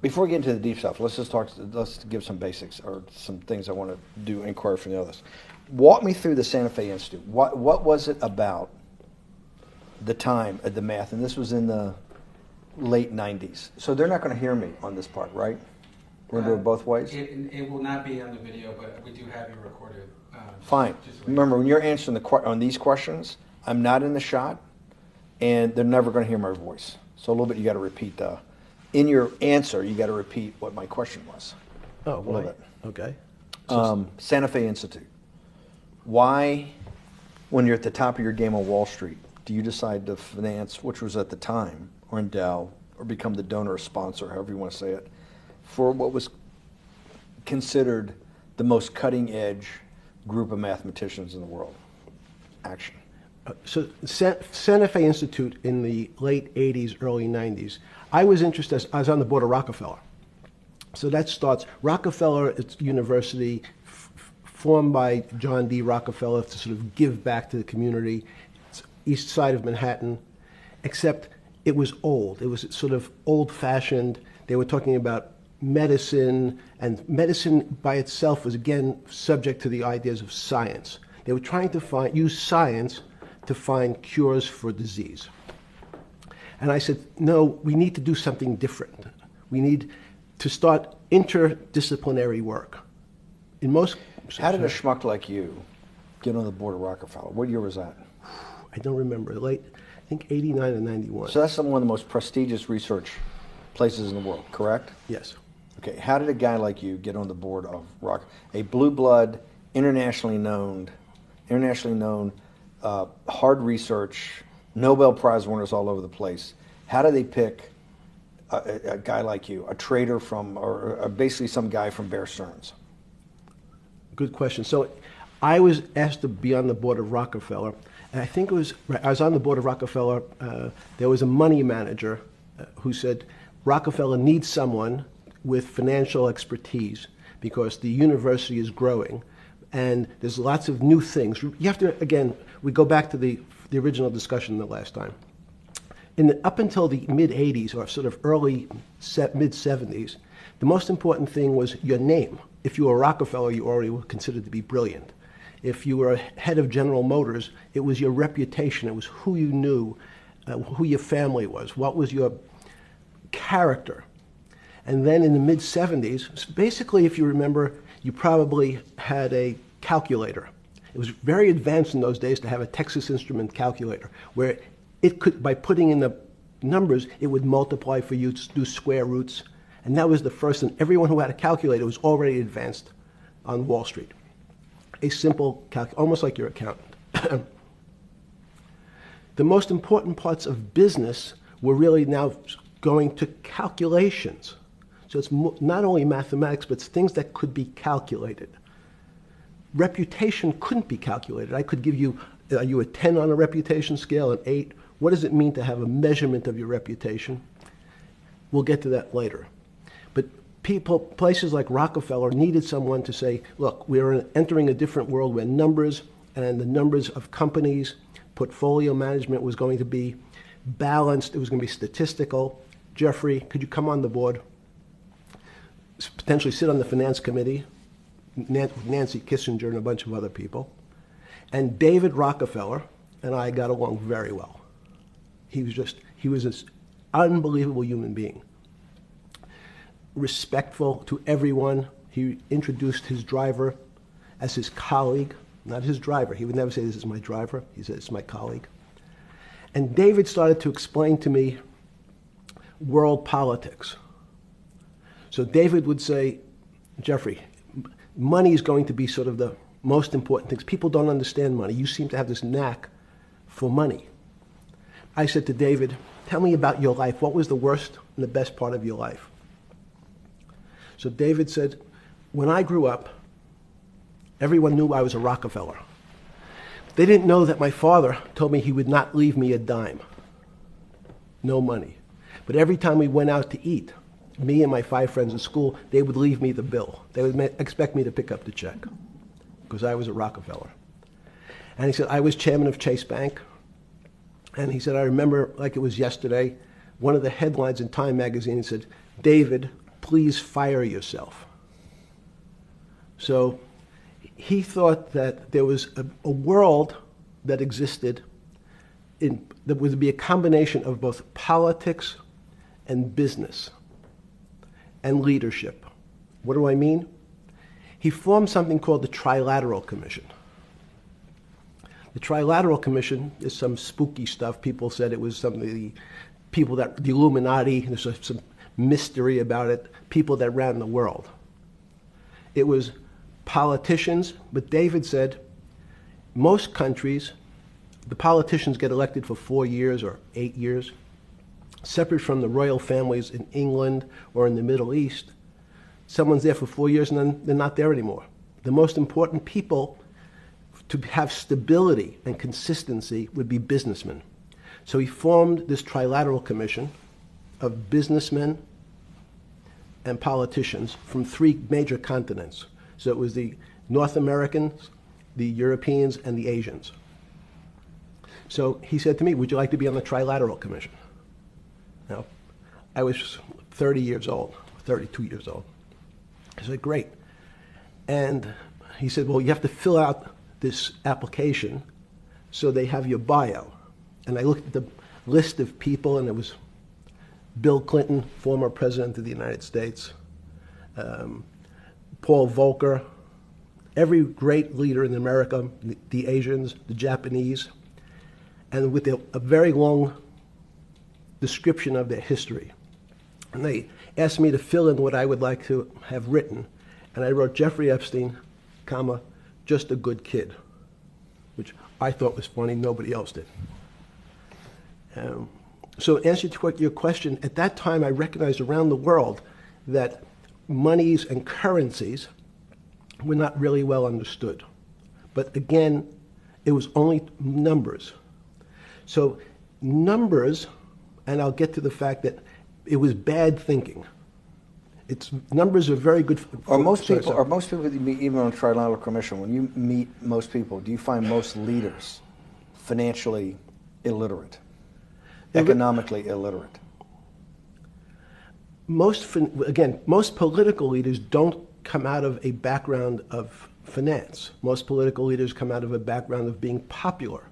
Before we get into the deep stuff, let's give some basics or some things I want to do inquiry from the others. Walk me through the Santa Fe Institute. What was it about the time of the math? And this was in the late 90s. So they're not going to hear me on this part, right? We're going to do it both ways? It will not be on the video, but we do have you recorded. Fine. Remember, when you're answering on these questions, I'm not in the shot, and they're never going to hear my voice. So a little bit you got to repeat in your answer, you got to repeat what my question was. Oh, a little bit. Okay. Santa Fe Institute. Why, when you're at the top of your game on Wall Street, do you decide to finance, which was at the time, or endow, or become the donor or sponsor, however you want to say it, for what was considered the most cutting-edge group of mathematicians in the world? Action. So Santa Fe Institute in the late 80s, early 90s, I was interested, I was on the board of Rockefeller. So that starts, Rockefeller University, formed by John D. Rockefeller to sort of give back to the community. It's east side of Manhattan, except it was old. It was sort of old-fashioned. They were talking about medicine, and medicine by itself was, again, subject to the ideas of science. They were trying to use science to find cures for disease. And I said, no, we need to do something different. We need to start interdisciplinary work. In most... How did a schmuck like you get on the board of Rockefeller? What year was that? I don't remember. Late, I think 89 or 91. So that's one of the most prestigious research places in the world, correct? Yes. Okay, how did a guy like you get on the board of a blue blood, internationally known, hard research, Nobel Prize winners all over the place? How do they pick a guy like you, a trader from, or basically some guy from Bear Stearns? Good question. So I was asked to be on the board of Rockefeller, and I think I was on the board of Rockefeller. There was a money manager who said, Rockefeller needs someone with financial expertise because the university is growing and there's lots of new things. You have to, again, we go back to the original discussion the last time. Up until the mid-'80s or sort of mid-'70s, the most important thing was your name. If you were Rockefeller, you already were considered to be brilliant. If you were head of General Motors, it was your reputation. It was who you knew, who your family was, what was your character. And then in the mid-'70s, basically, if you remember, you probably had a calculator. It was very advanced in those days to have a Texas Instrument calculator, where it could, by putting in the numbers, it would multiply for you to do square roots. And that was the first, and everyone who had a calculator was already advanced on Wall Street. A simple calculator, almost like your accountant. The most important parts of business were really now going to calculations. So it's not only mathematics, but it's things that could be calculated. Reputation couldn't be calculated. I could give you, are you a 10 on a reputation scale, an 8? What does it mean to have a measurement of your reputation? We'll get to that later. But places like Rockefeller needed someone to say, look, we're entering a different world where numbers and the numbers of companies, portfolio management was going to be balanced. It was going to be statistical. Jeffrey, could you come on the board? Potentially sit on the finance committee, Nancy Kissinger and a bunch of other people. And David Rockefeller and I got along very well. He was an unbelievable human being. Respectful to everyone. He introduced his driver as his colleague, not his driver. He would never say, this is my driver. He said, it's my colleague. And David started to explain to me world politics. So David would say, Jeffrey, money is going to be sort of the most important things. People don't understand money. You seem to have this knack for money. I said to David, tell me about your life. What was the worst and the best part of your life? So David said, when I grew up, everyone knew I was a Rockefeller. They didn't know that my father told me he would not leave me a dime. No money. But every time we went out to eat, me and my 5 friends at school, they would leave me the bill. They would expect me to pick up the check because I was a Rockefeller. And he said, I was chairman of Chase Bank. And he said, I remember like it was yesterday, one of the headlines in Time magazine said, David please fire yourself. So he thought that there was a world that existed that would be a combination of both politics and business and leadership. What do I mean? He formed something called the Trilateral Commission. The Trilateral Commission is some spooky stuff. People said it was some of the people that, the Illuminati, there's some mystery about it, people that ran the world. It was politicians, but David said most countries, the politicians get elected for 4 years or 8 years, separate from the royal families in England or in the Middle East. Someone's there for 4 years and then they're not there anymore. The most important people to have stability and consistency would be businessmen. So he formed this Trilateral Commission of businessmen and politicians from 3 major continents. So it was the North Americans, the Europeans, and the Asians. So he said to me, would you like to be on the Trilateral Commission? Now, I was 30 years old, 32 years old. I said, great. And he said, well, you have to fill out this application so they have your bio. And I looked at the list of people, and it was Bill Clinton, former president of the United States, Paul Volcker, every great leader in America, the Asians, the Japanese, and with a very long description of their history. And they asked me to fill in what I would like to have written. And I wrote Jeffrey Epstein, comma, just a good kid, which I thought was funny, nobody else did. So in answer to your question, at that time I recognized around the world that monies and currencies were not really well understood. But again, it was only numbers. So numbers, and I'll get to the fact that it was bad thinking. Numbers are very good. Are most people that you meet, even on a Trilateral Commission, when you meet most people, do you find most leaders financially illiterate, economically illiterate? Most political leaders don't come out of a background of finance. Most political leaders come out of a background of being popular.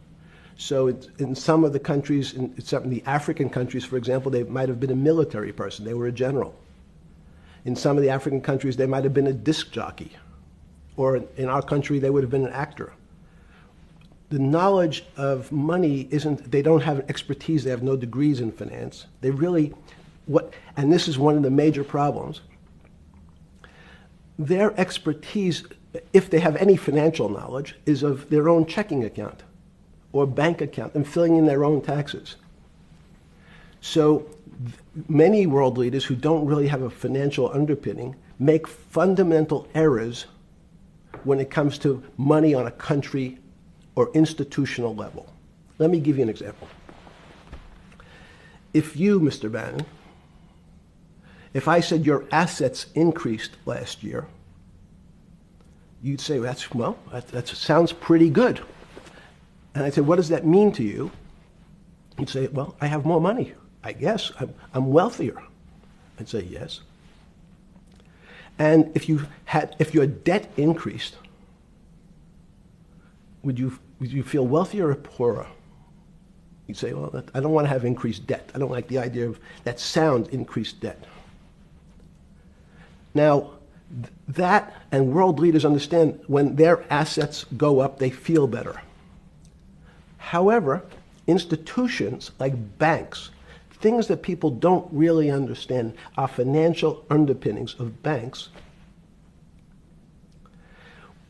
So in some of the countries, in some of the African countries, for example, they might have been a military person. They were a general. In some of the African countries, they might have been a disc jockey. Or in our country, they would have been an actor. The knowledge of money they don't have expertise, they have no degrees in finance. They really, and this is one of the major problems, their expertise, if they have any financial knowledge, is of their own checking account or bank account and filling in their own taxes. So many world leaders who don't really have a financial underpinning make fundamental errors when it comes to money on a country or institutional level. Let me give you an example. If you, Mr. Bannon, if I said your assets increased last year, you'd say, that sounds pretty good. And I'd say, what does that mean to you? You'd say, well, I have more money. I guess I'm wealthier. I'd say yes. And if your debt increased, would you feel wealthier or poorer? You'd say, well, I don't want to have increased debt. I don't like the idea of that sound, increased debt. Now, that and world leaders understand when their assets go up, they feel better. However, institutions like banks, things that people don't really understand are financial underpinnings of banks.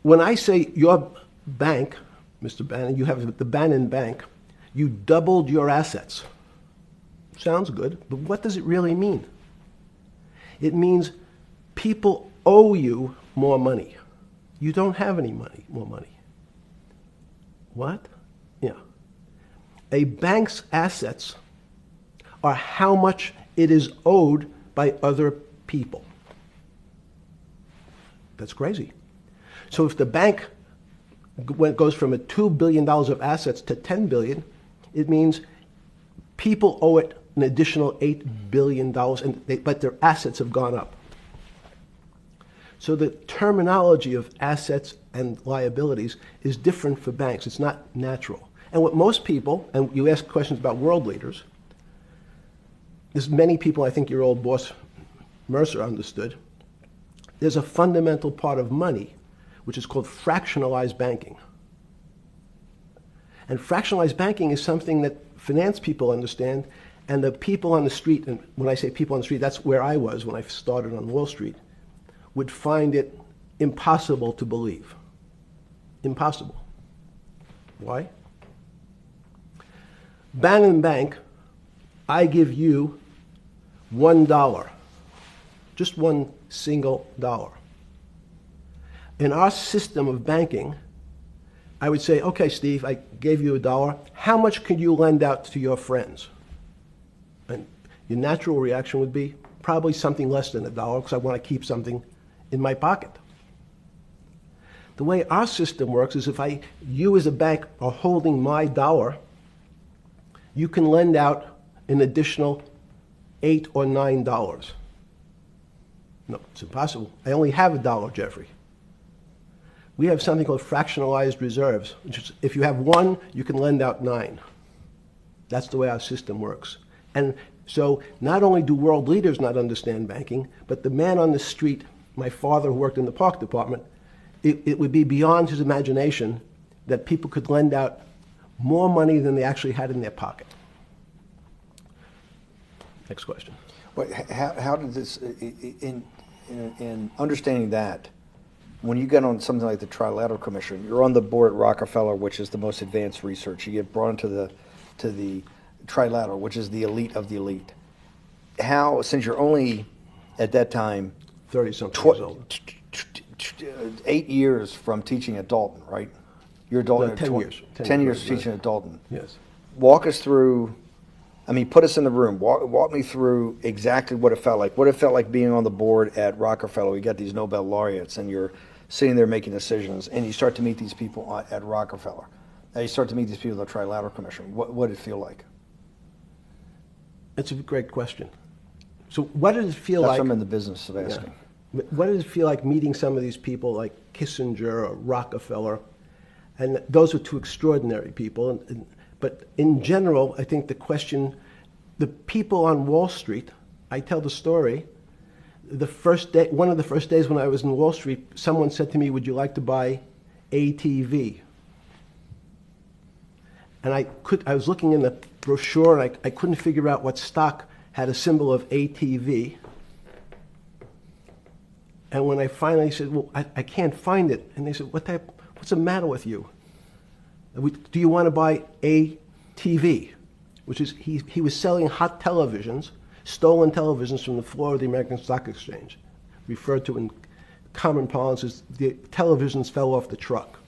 When I say your bank, Mr. Bannon, you have the Bannon Bank, you doubled your assets. Sounds good, but what does it really mean? It means people owe you more money. You don't have any more money. What? Yeah. A bank's assets are how much it is owed by other people. That's crazy. So if the bank goes from $2 billion of assets to $10 billion, it means people owe it an additional $8 billion, but their assets have gone up. So the terminology of assets and liabilities is different for banks. It's not natural. And what most people, and you ask questions about world leaders, there's many people, I think your old boss Mercer understood, there's a fundamental part of money which is called fractionalized banking. And fractionalized banking is something that finance people understand, and the people on the street, and when I say people on the street, that's where I was when I started on Wall Street, would find it impossible to believe. Impossible. Why? Bank Bank, I give you $1, just one single dollar. In our system of banking, I would say, okay, Steve, I gave you $1. How much can you lend out to your friends? And your natural reaction would be probably something less than $1 because I want to keep something in my pocket. The way our system works is if you as a bank are holding my dollar, you can lend out an additional $8 or $9. No, it's impossible. I only have $1, Jeffrey. We have something called fractionalized reserves, which is if you have 1, you can lend out 9. That's the way our system works. And so not only do world leaders not understand banking, but the man on the street, my father who worked in the park department, it would be beyond his imagination that people could lend out more money than they actually had in their pocket. Next question. But how did this, in understanding that, when you get on something like the Trilateral Commission, you're on the board at Rockefeller, which is the most advanced research. You get brought into the Trilateral, which is the elite of the elite. How, since you're only at that time 30-something years old. 8 years from teaching at Dalton, right? You're a Dalton. No, 10 years. 10 years teaching at Dalton. Yes. Walk us through. I mean, put us in the room. Walk me through exactly what it felt like. What it felt like being on the board at Rockefeller. We got these Nobel laureates, and you're sitting there making decisions, and you start to meet these people at Rockefeller. You start to meet these people at the Trilateral Commission. What did it feel like? It's a great question. So what did it feel That's like? what I'm in the business of asking. Yeah. What did it feel like meeting some of these people like Kissinger or Rockefeller? And those were two extraordinary people. But in general, I think the question, the people on Wall Street, I tell the story, the first day, one of the first days when I was in Wall Street, someone said to me, would you like to buy ATV? And I was looking in the brochure and I couldn't figure out what stock had a symbol of ATV. And when I finally said, well, I can't find it. And they said, what's the matter with you? Do you want to buy ATV? Which is, he was selling hot televisions, stolen televisions from the floor of the American Stock Exchange, referred to in common parlance as the televisions fell off the truck.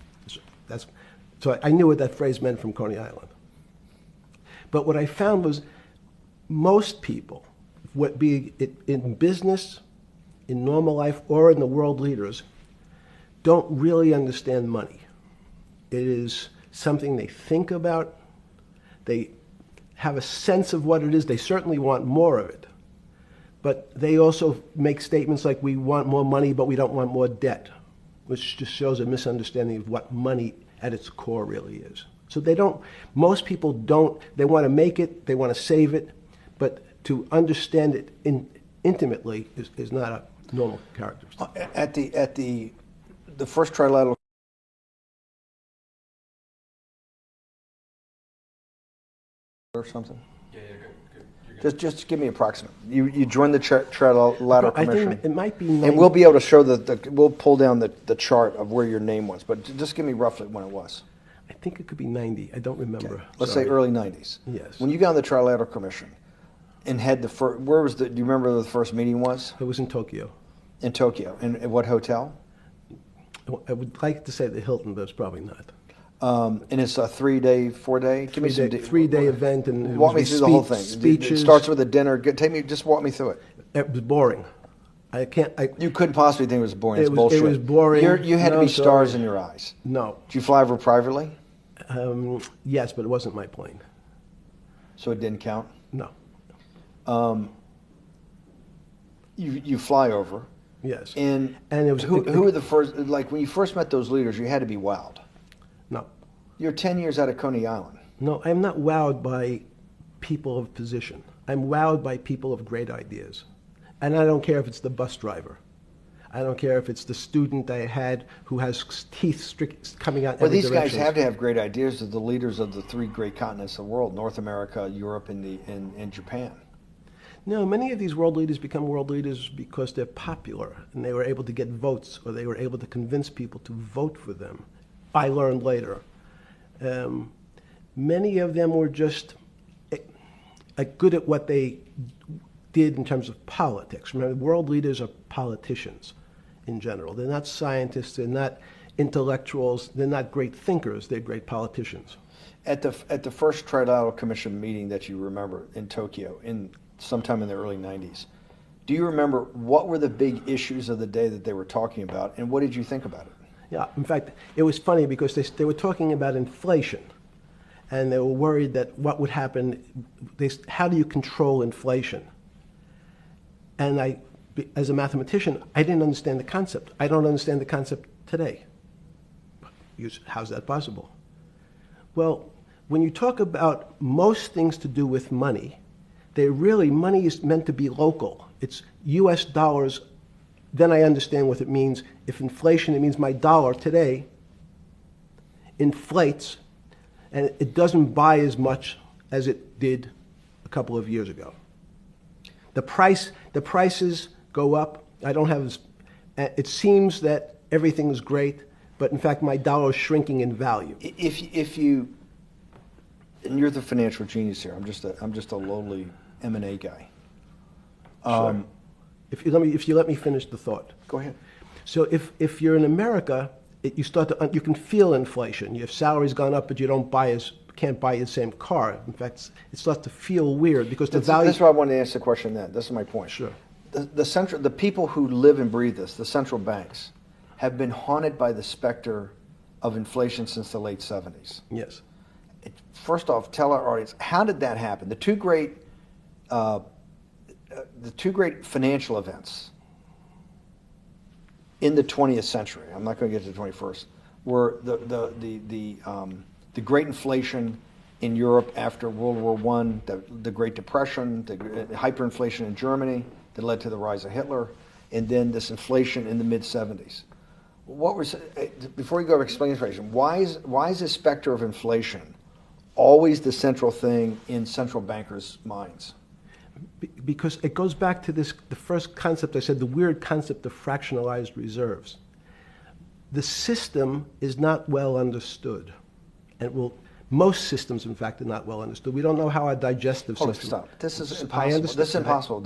So I knew what that phrase meant from Coney Island. But what I found was most people, be it in business, in normal life, or in the world leaders, don't really understand money. It is something they think about. They have a sense of what it is. They certainly want more of it. But they also make statements like, we want more money, but we don't want more debt, which just shows a misunderstanding of what money at its core really is. So most people don't, they want to make it, they want to save it, but to understand it intimately is not a normal characteristic. At the first Trilateral or something? Yeah, you're good. Just give me approximate. You joined the Trilateral I Commission. think it might be And we'll be able to show we'll pull down the chart of where your name was, but just give me roughly when it was. I think it could be 90. I don't remember. Okay. Let's say early 90s. Yes. When you got on the Trilateral Commission and had the first, do you remember where the first meeting was? It was in Tokyo. In Tokyo. And at what hotel? I would like to say the Hilton, but it's probably not. And it's a 3-day, 4-day? Give me some 3-day event. And walk me through the whole thing. Speeches. It starts with a dinner. Just walk me through it. It was boring. You couldn't possibly think it was boring. It's bullshit. It was boring. You had to be stars in your eyes. No. Did you fly over privately? Yes, but it wasn't my plane. So it didn't count? No. You fly over. Yes. And it was who were the first? Like when you first met those leaders, you had to be wowed. No. You're 10 years out of Coney Island. No, I'm not wowed by people of position. I'm wowed by people of great ideas. And I don't care if it's the bus driver. I don't care if it's the student I had who has teeth coming out in Well, every these direction. guys have to have great ideas. They're the leaders of the three great continents of the world: North America, Europe, and Japan. No, many of these world leaders become world leaders because they're popular and they were able to get votes or they were able to convince people to vote for them. I learned later. Many of them were just good at what they did in terms of politics. Remember, world leaders are politicians in general. They're not scientists, they're not intellectuals, they're not great thinkers, they're great politicians. At the first Trilateral Commission meeting that you remember in Tokyo, sometime in the early 90s, do you remember what were the big issues of the day that they were talking about, and what did you think about it? Yeah, in fact, it was funny because they were talking about inflation, and they were worried that what would happen, how do you control inflation? And as a mathematician, I didn't understand the concept. I don't understand the concept today. How's that possible? Well, when you talk about most things to do with money, money is meant to be local. It's US dollars. Then I understand what it means. If inflation, it means my dollar today inflates and it doesn't buy as much as it did a couple of years ago. The prices go up. It seems that everything is great, but in fact my dollar is shrinking in value. And you're the financial genius here. I'm just a lowly M&A guy. Sure. If you let me finish the thought. Go ahead. So if you're in America, you can feel inflation. Your salary's gone up, but you can't buy the same car. In fact, it starts to feel weird because the value. That's why I wanted to ask the question then. This is my point. Sure. The people who live and breathe this, the central banks, have been haunted by the specter of inflation since the late 70s. Yes. First off, tell our audience, how did that happen? The two great financial events in the 20th century, I'm not going to get to the 21st, were the great inflation in Europe after World War I, the Great Depression, the hyperinflation in Germany that led to the rise of Hitler, and then this inflation in the mid-70s. Before you go to explain inflation, why is the specter of inflation always the central thing in central bankers' minds? Because it goes back to the first concept I said, the weird concept of fractionalized reserves. The system is not well understood. And most systems, in fact, are not well understood. We don't know how our digestive system. Stop. This is I impossible. understand. This is impossible.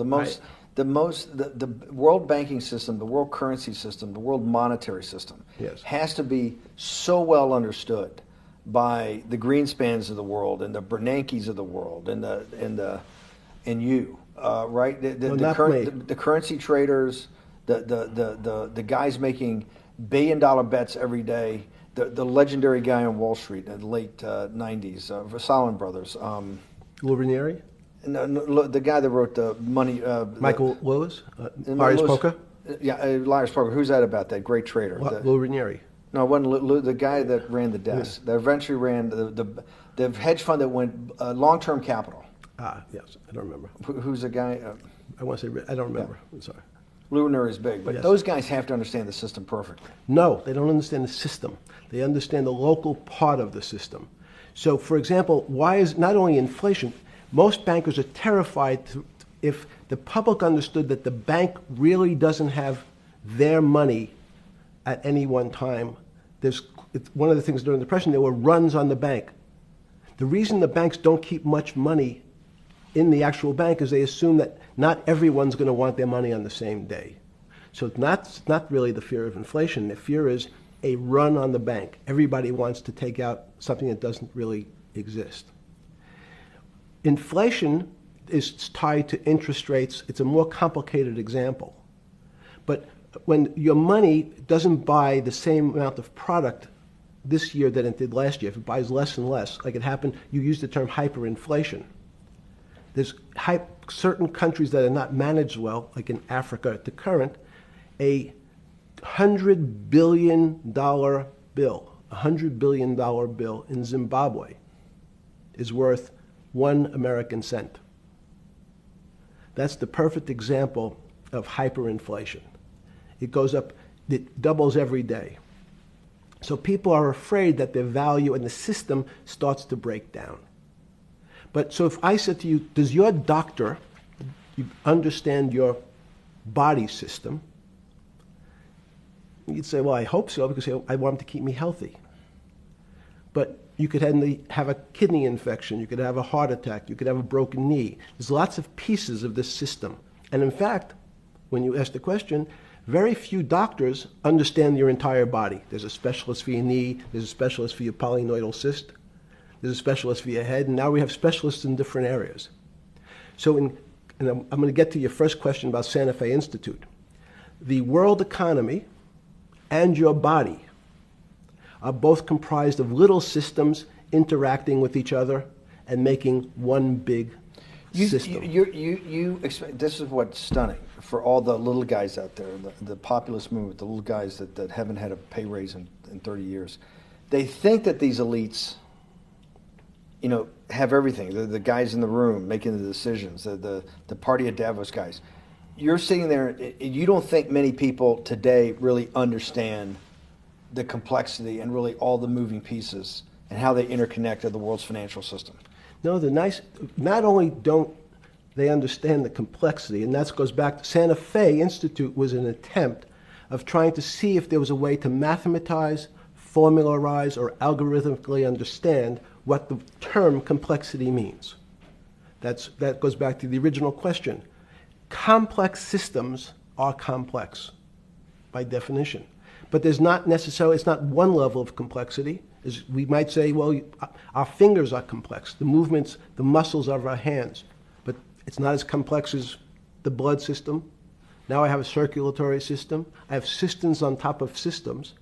The world banking system, the world currency system, the world monetary system Yes. has to be so well understood by the Greenspans of the world and the Bernankes of the world and you, right? The currency traders, the guys making billion-dollar bets every day. The legendary guy on Wall Street in the late 90s, Salomon Brothers. Lou Ranieri? No, the guy that wrote the money. Michael Lewis? Liar's Poker? Yeah, Liar's Poker. Who's that about? That great trader. Lou Ranieri. No, it wasn't Lou, the guy that ran the desk. That eventually ran the hedge fund that went long-term capital. Yes, I don't remember. Who's the guy? I want to say, I don't remember. Yeah. I'm sorry. Lou Ranieri is big, but Yes. those guys have to understand the system perfectly. No, they don't understand the system. They understand the local part of the system. So, for example, why is not only inflation, most bankers are terrified if the public understood that the bank really doesn't have their money at any one time. It's one of the things during the Depression, there were runs on the bank. The reason the banks don't keep much money in the actual bank is they assume that not everyone's going to want their money on the same day. So it's not really the fear of inflation. The fear is a run on the bank. Everybody wants to take out something that doesn't really exist. Inflation is tied to interest rates. It's a more complicated example. But when your money doesn't buy the same amount of product this year than it did last year, if it buys less and less, like it happened, you use the term hyperinflation. There's certain countries that are not managed well, like in Africa at the current, A $100 billion bill, $100 billion bill in Zimbabwe is worth 1 American cent. That's the perfect example of hyperinflation. It goes up, it doubles every day. So people are afraid that their value in the system starts to break down. But so if I said to you, does your doctor understand your body system? You'd say, well, I hope so, because I want him to keep me healthy. But you could have a kidney infection, you could have a heart attack, you could have a broken knee. There's lots of pieces of this system. And in fact, when you ask the question, very few doctors understand your entire body. There's a specialist for your knee, there's a specialist for your polynoidal cyst, there's a specialist for your head, and now we have specialists in different areas. So and I'm going to get to your first question about Santa Fe Institute. The world economy and your body are both comprised of little systems interacting with each other and making one big system. This is what's stunning for all the little guys out there, the populist movement, the little guys that haven't had a pay raise in 30 years. They think that these elites, have everything. The guys in the room making the decisions, the party at Davos guys. You're sitting there, you don't think many people today really understand the complexity and really all the moving pieces and how they interconnect to the world's financial system. No, not only don't they understand the complexity, and that goes back to Santa Fe Institute was an attempt of trying to see if there was a way to mathematize, formularize, or algorithmically understand what the term complexity means. That goes back to the original question. Complex systems are complex by definition. But there's not necessarily, it's not one level of complexity. We might say, well, our fingers are complex, the movements, the muscles of our hands, but it's not as complex as the blood system. Now I have a circulatory system. I have systems on top of systems,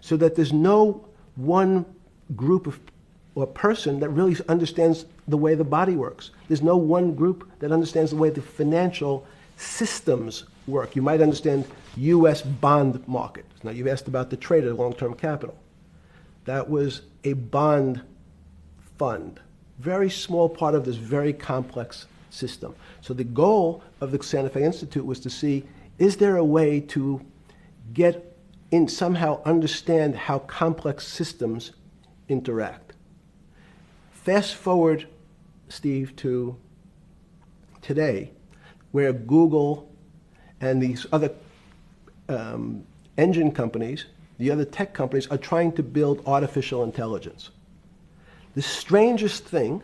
so that there's no one group of or person that really understands the way the body works. There's no one group that understands the way the financial systems work. You might understand U.S. bond market. Now, you've asked about the trade of long-term capital. That was a bond fund, very small part of this very complex system. So the goal of the Santa Fe Institute was to see, is there a way to get in, somehow understand how complex systems interact? Fast forward, Steve, to today, where Google and these other engine companies, the other tech companies, are trying to build artificial intelligence. The strangest thing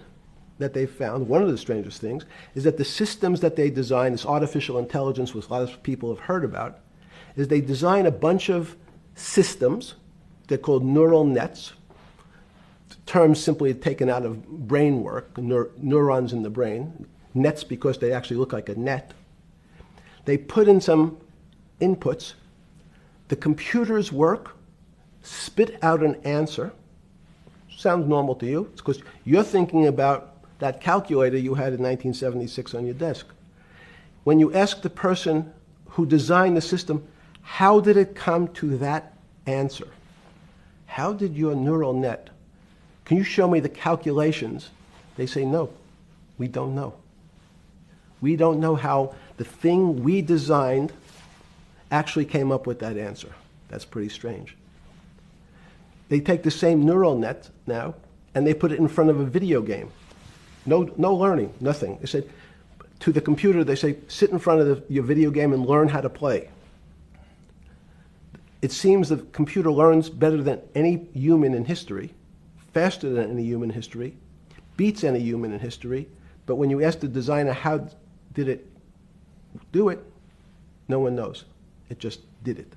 that they found, one of the strangest things, is that the systems that they design, this artificial intelligence, which a lot of people have heard about, is they design a bunch of systems. They're called neural nets. Terms simply taken out of brain work, neurons in the brain. Nets because they actually look like a net. They put in some inputs. The computers work, spit out an answer. Sounds normal to you. It's because you're thinking about that calculator you had in 1976 on your desk. When you ask the person who designed the system, how did it come to that answer? How did your neural net, can you show me the calculations? They say, no, we don't know. We don't know how the thing we designed actually came up with that answer. That's pretty strange. They take the same neural net now and they put it in front of a video game. No learning, nothing. They said to the computer, they say, sit in front of your video game and learn how to play. It seems the computer learns better than any human in history, faster than any human in history, beats any human in history, but when you ask the designer how did it do it, no one knows. It just did it.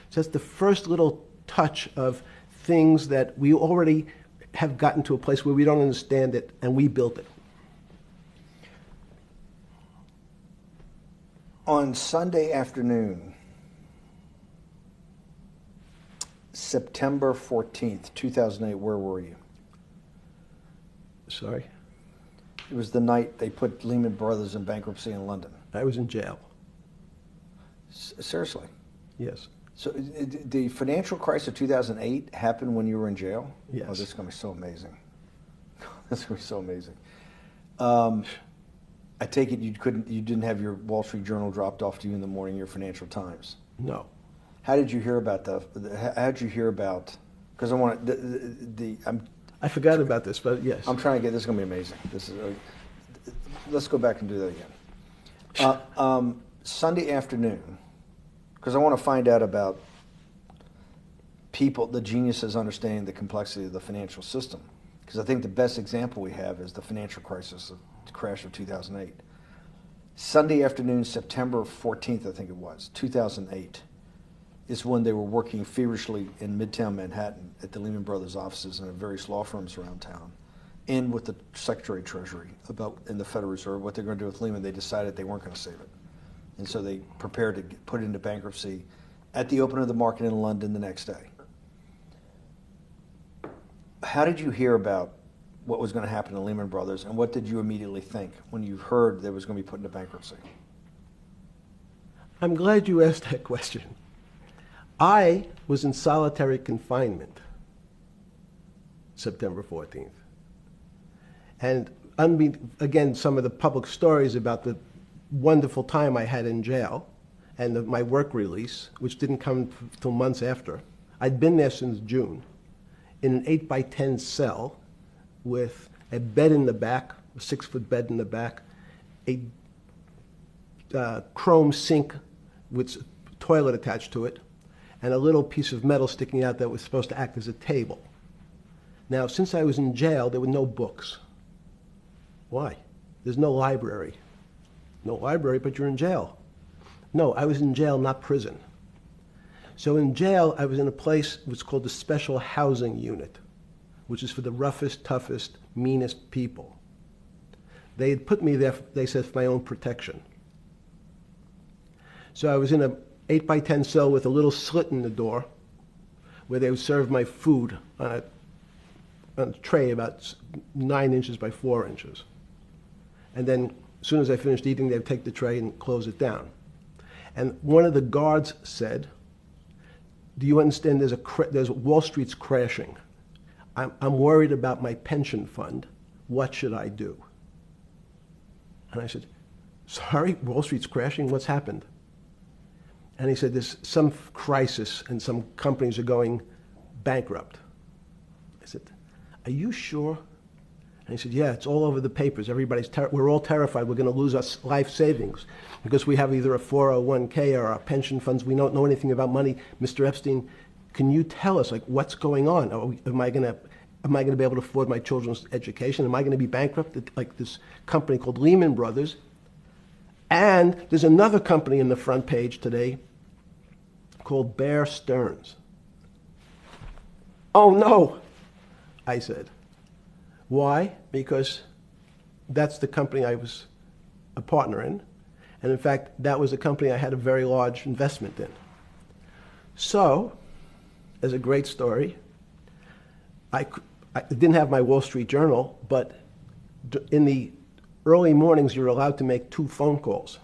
So that's the first little touch of things that we already have gotten to a place where we don't understand it, and we built it. On Sunday afternoon, September 14th, 2008, where were you? Sorry? It was the night they put Lehman Brothers in bankruptcy in London. I was in jail. Seriously. Yes. So the financial crisis of 2008 happened when you were in jail? Yes. Oh, this is going to be so amazing. This is going to be so amazing. I take it you didn't have your Wall Street Journal dropped off to you in the morning, your Financial Times. No. How did you hear about how did you hear about, because I want I forgot about this, but yes. I'm trying to get, this is going to be amazing. This is, let's go back and do that again. Sunday afternoon, because I want to find out about people, the geniuses understanding the complexity of the financial system. Because I think the best example we have is the financial crisis, the crash of 2008. Sunday afternoon, September 14th, I think it was, 2008, is when they were working feverishly in Midtown Manhattan at the Lehman Brothers offices and at various law firms around town, and with the Secretary of Treasury and the Federal Reserve, what they're going to do with Lehman. They decided they weren't going to save it. And so they prepared to put it into bankruptcy at the open of the market in London the next day. How did you hear about what was going to happen to Lehman Brothers, and what did you immediately think when you heard that it was going to be put into bankruptcy? I'm glad you asked that question. I was in solitary confinement September 14th. And again, some of the public stories about the wonderful time I had in jail and my work release, which didn't come till months after. I'd been there since June in an 8x10 cell with a bed in the back, a 6-foot bed in the back, a chrome sink with a toilet attached to it, and a little piece of metal sticking out that was supposed to act as a table. Now, since I was in jail, there were no books. Why? There's no library. No library, but you're in jail. No, I was in jail, not prison. So in jail, I was in a place which is called the Special Housing Unit, which is for the roughest, toughest, meanest people. They had put me there, they said, for my own protection. So I was in a 8x10 cell with a little slit in the door where they would serve my food on a tray about 9 inches by 4 inches. And then as soon as I finished eating, they would take the tray and close it down. And one of the guards said, do you understand there's Wall Street's crashing. I'm worried about my pension fund. What should I do? And I said, sorry, Wall Street's crashing? What's happened? And he said, there's some crisis and some companies are going bankrupt. I said, are you sure? And he said, yeah, it's all over the papers. We're all terrified we're going to lose our life savings because we have either a 401k or our pension funds. We don't know anything about money. Mr. Epstein, can you tell us, like, what's going on? Am I going to be able to afford my children's education? Am I going to be bankrupt like this company called Lehman Brothers? And there's another company in the front page today called Bear Stearns. Oh, no, I said. Why? Because that's the company I was a partner in. And in fact, that was a company I had a very large investment in. So, as a great story, I didn't have my Wall Street Journal, but in the early mornings, you're allowed to make 2 phone calls,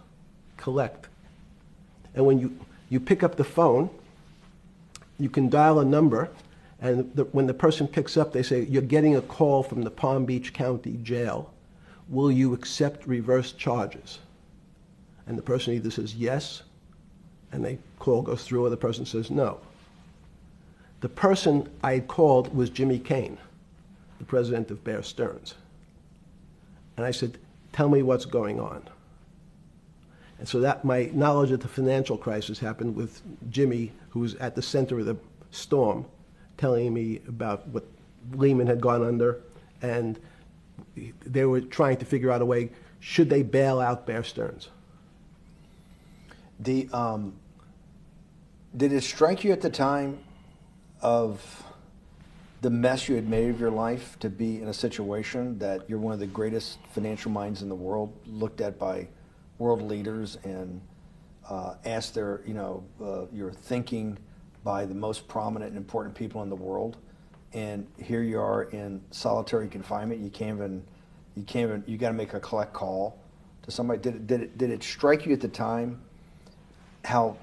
collect. And when you pick up the phone, you can dial a number, and when the person picks up, they say, you're getting a call from the Palm Beach County Jail. Will you accept reverse charges? And the person either says yes, and the call goes through, or the person says no. The person I had called was Jimmy Kane, the president of Bear Stearns. And I said, tell me what's going on. And so that my knowledge of the financial crisis happened with Jimmy, who was at the center of the storm, telling me about what Lehman had gone under, and they were trying to figure out a way, should they bail out Bear Stearns? Did it strike you at the time of the mess you had made of your life to be in a situation that you're one of the greatest financial minds in the world, looked at by world leaders and asked your thinking by the most prominent and important people in the world, and here you are in solitary confinement. You got to make a collect call to somebody. Did it strike you at the time how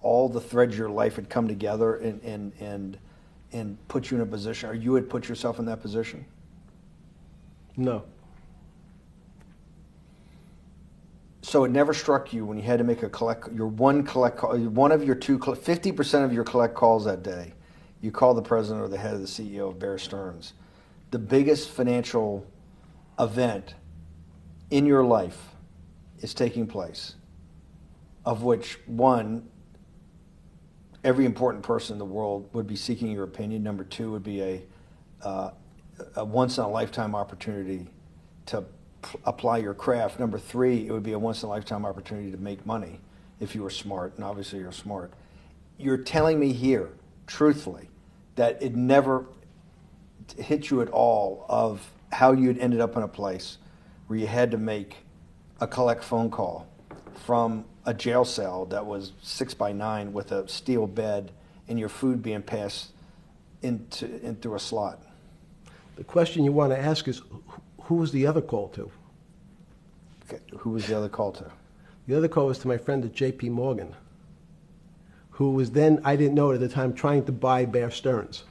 all the threads of your life had come together and put you in a position, or you had put yourself in that position? No. So it never struck you when you had to make one of your 50% of your collect calls that day, you call the president or the head of the CEO of Bear Stearns. The biggest financial event in your life is taking place, of which one, every important person in the world would be seeking your opinion. Number two would be a once-in-a-lifetime opportunity to apply your craft. Number three, it would be a once-in-a-lifetime opportunity to make money if you were smart, and obviously you're smart. You're telling me here, truthfully, that it never hit you at all of how you had ended up in a place where you had to make a collect phone call from a jail cell that was 6x9 with a steel bed and your food being passed in through a slot. The question you want to ask is, who was the other call to? Okay. Who was the other call to? The other call was to my friend at J.P. Morgan, who was then, I didn't know it at the time, trying to buy Bear Stearns.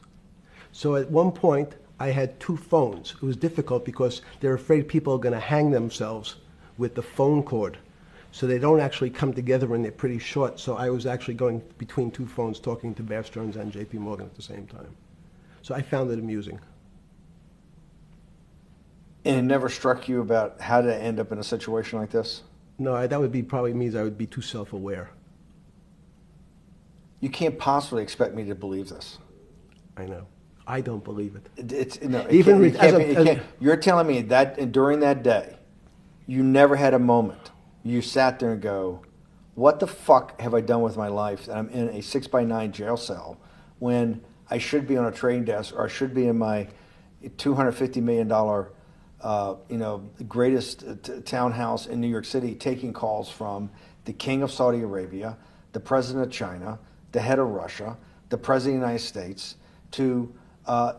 So at one point, I had two phones. It was difficult because they're afraid people are going to hang themselves with the phone cord. So they don't actually come together and they're pretty short. So I was actually going between two phones talking to Bear Stearns and J.P. Morgan at the same time. So I found it amusing. And it never struck you about how to end up in a situation like this? No, that would be probably means I would be too self-aware. You can't possibly expect me to believe this. I know. I don't believe it. You're telling me that during that day, you never had a moment. You sat there and go, what the fuck have I done with my life that I'm in a 6x9 jail cell when I should be on a trading desk, or I should be in my $250 million greatest townhouse in New York City, taking calls from the king of Saudi Arabia, the president of China, the head of Russia, the president of the United States, to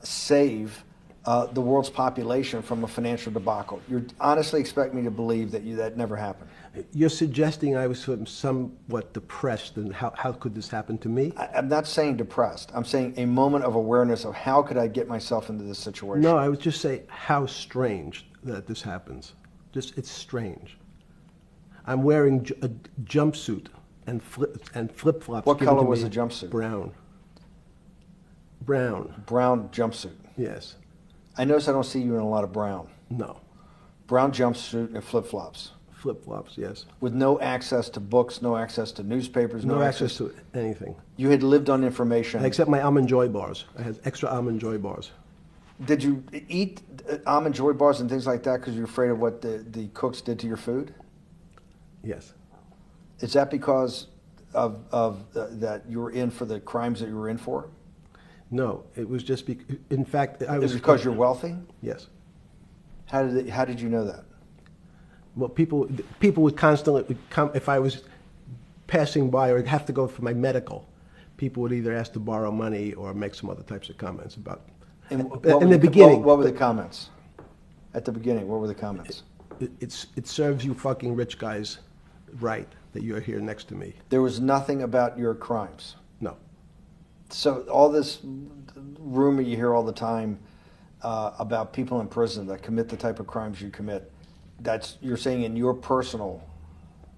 save the world's population from a financial debacle. You honestly expect me to believe that never happened? You're suggesting I was sort of somewhat depressed, and how could this happen to me? I'm not saying depressed. I'm saying a moment of awareness of how could I get myself into this situation. No, I would just say how strange that this happens. It's strange. I'm wearing a jumpsuit and flip-flops. What color was the jumpsuit? Brown. Brown. Brown jumpsuit. Yes. I notice I don't see you in a lot of brown. No. Brown jumpsuit and flip-flops. Flip-flops, yes. With no access to books, no access to newspapers, no access to anything. You had lived on information. Except my Almond Joy bars. I had extra Almond Joy bars. Did you eat Almond Joy bars and things like that because you're afraid of what the cooks did to your food? Yes. Is that because of that you were in for the crimes that you were in for? No, it was just in fact, I was. Is it because you're wealthy? Yes. How did you know that? Well, people would constantly come if I was passing by or have to go for my medical. People would either ask to borrow money or make some other types of comments about. In the beginning, what were the comments? At the beginning, what were the comments? It serves you fucking rich guys right that you're here next to me. There was nothing about your crimes. No. So all this rumor you hear all the time about people in prison that commit the type of crimes you commit, you're saying in your personal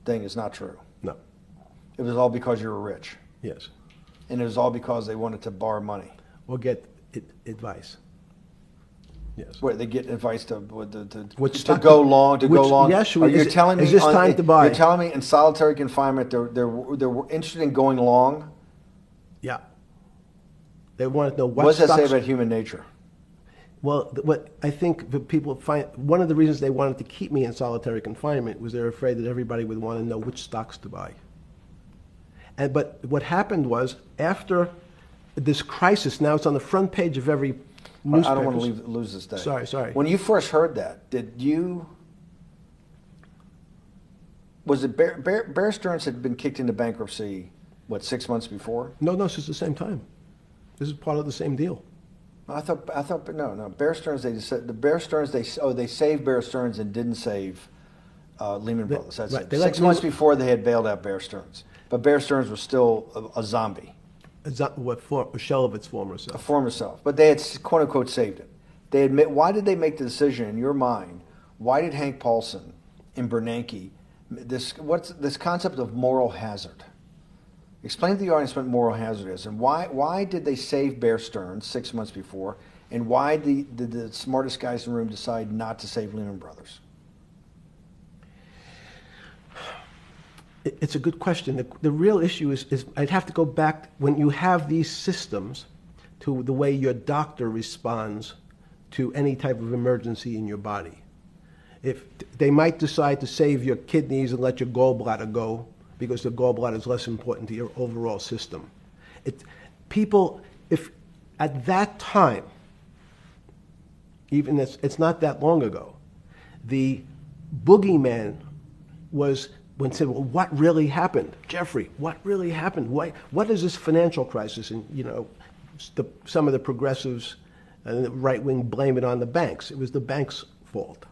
thing is not true. No. It was all because you were rich. Yes. And it was all because they wanted to borrow money. Or get advice. Yes. Where they get advice to go long. Yes. You're telling me is this time to buy? You're telling me in solitary confinement they're interested in going long. Yeah. They want to know what does that say about human nature? Well, what I think the people find, one of the reasons they wanted to keep me in solitary confinement was they're afraid that everybody would want to know which stocks to buy. But what happened was, after this crisis, now it's on the front page of every newspaper. I don't want to lose this day. Sorry. When you first heard that, was it Bear Stearns had been kicked into bankruptcy, 6 months before? No, this is the same time. This is part of the same deal. I thought, no. Bear Stearns, they saved Bear Stearns and didn't save Lehman Brothers. That's right. it. They let 6 months Lehman- before they had bailed out Bear Stearns. But Bear Stearns was still a zombie, A shell of its former a self. former self. But they had, quote unquote, saved it. They admit, why did they make the decision in your mind? Why did Hank Paulson and Bernanke, what's this concept of moral hazard? Explain to the audience what moral hazard is, and why did they save Bear Stearns 6 months before, and why did the smartest guys in the room decide not to save Lehman Brothers? It's a good question. The real issue is I'd have to go back when you have these systems to the way your doctor responds to any type of emergency in your body. If they might decide to save your kidneys and let your gallbladder go because the gallbladder is less important to your overall system. If at that time, even it's not that long ago, the boogeyman was when said, well, what really happened? Jeffrey, what really happened? What is this financial crisis? And, some of the progressives and the right wing blame it on the banks. It was the banks' fault.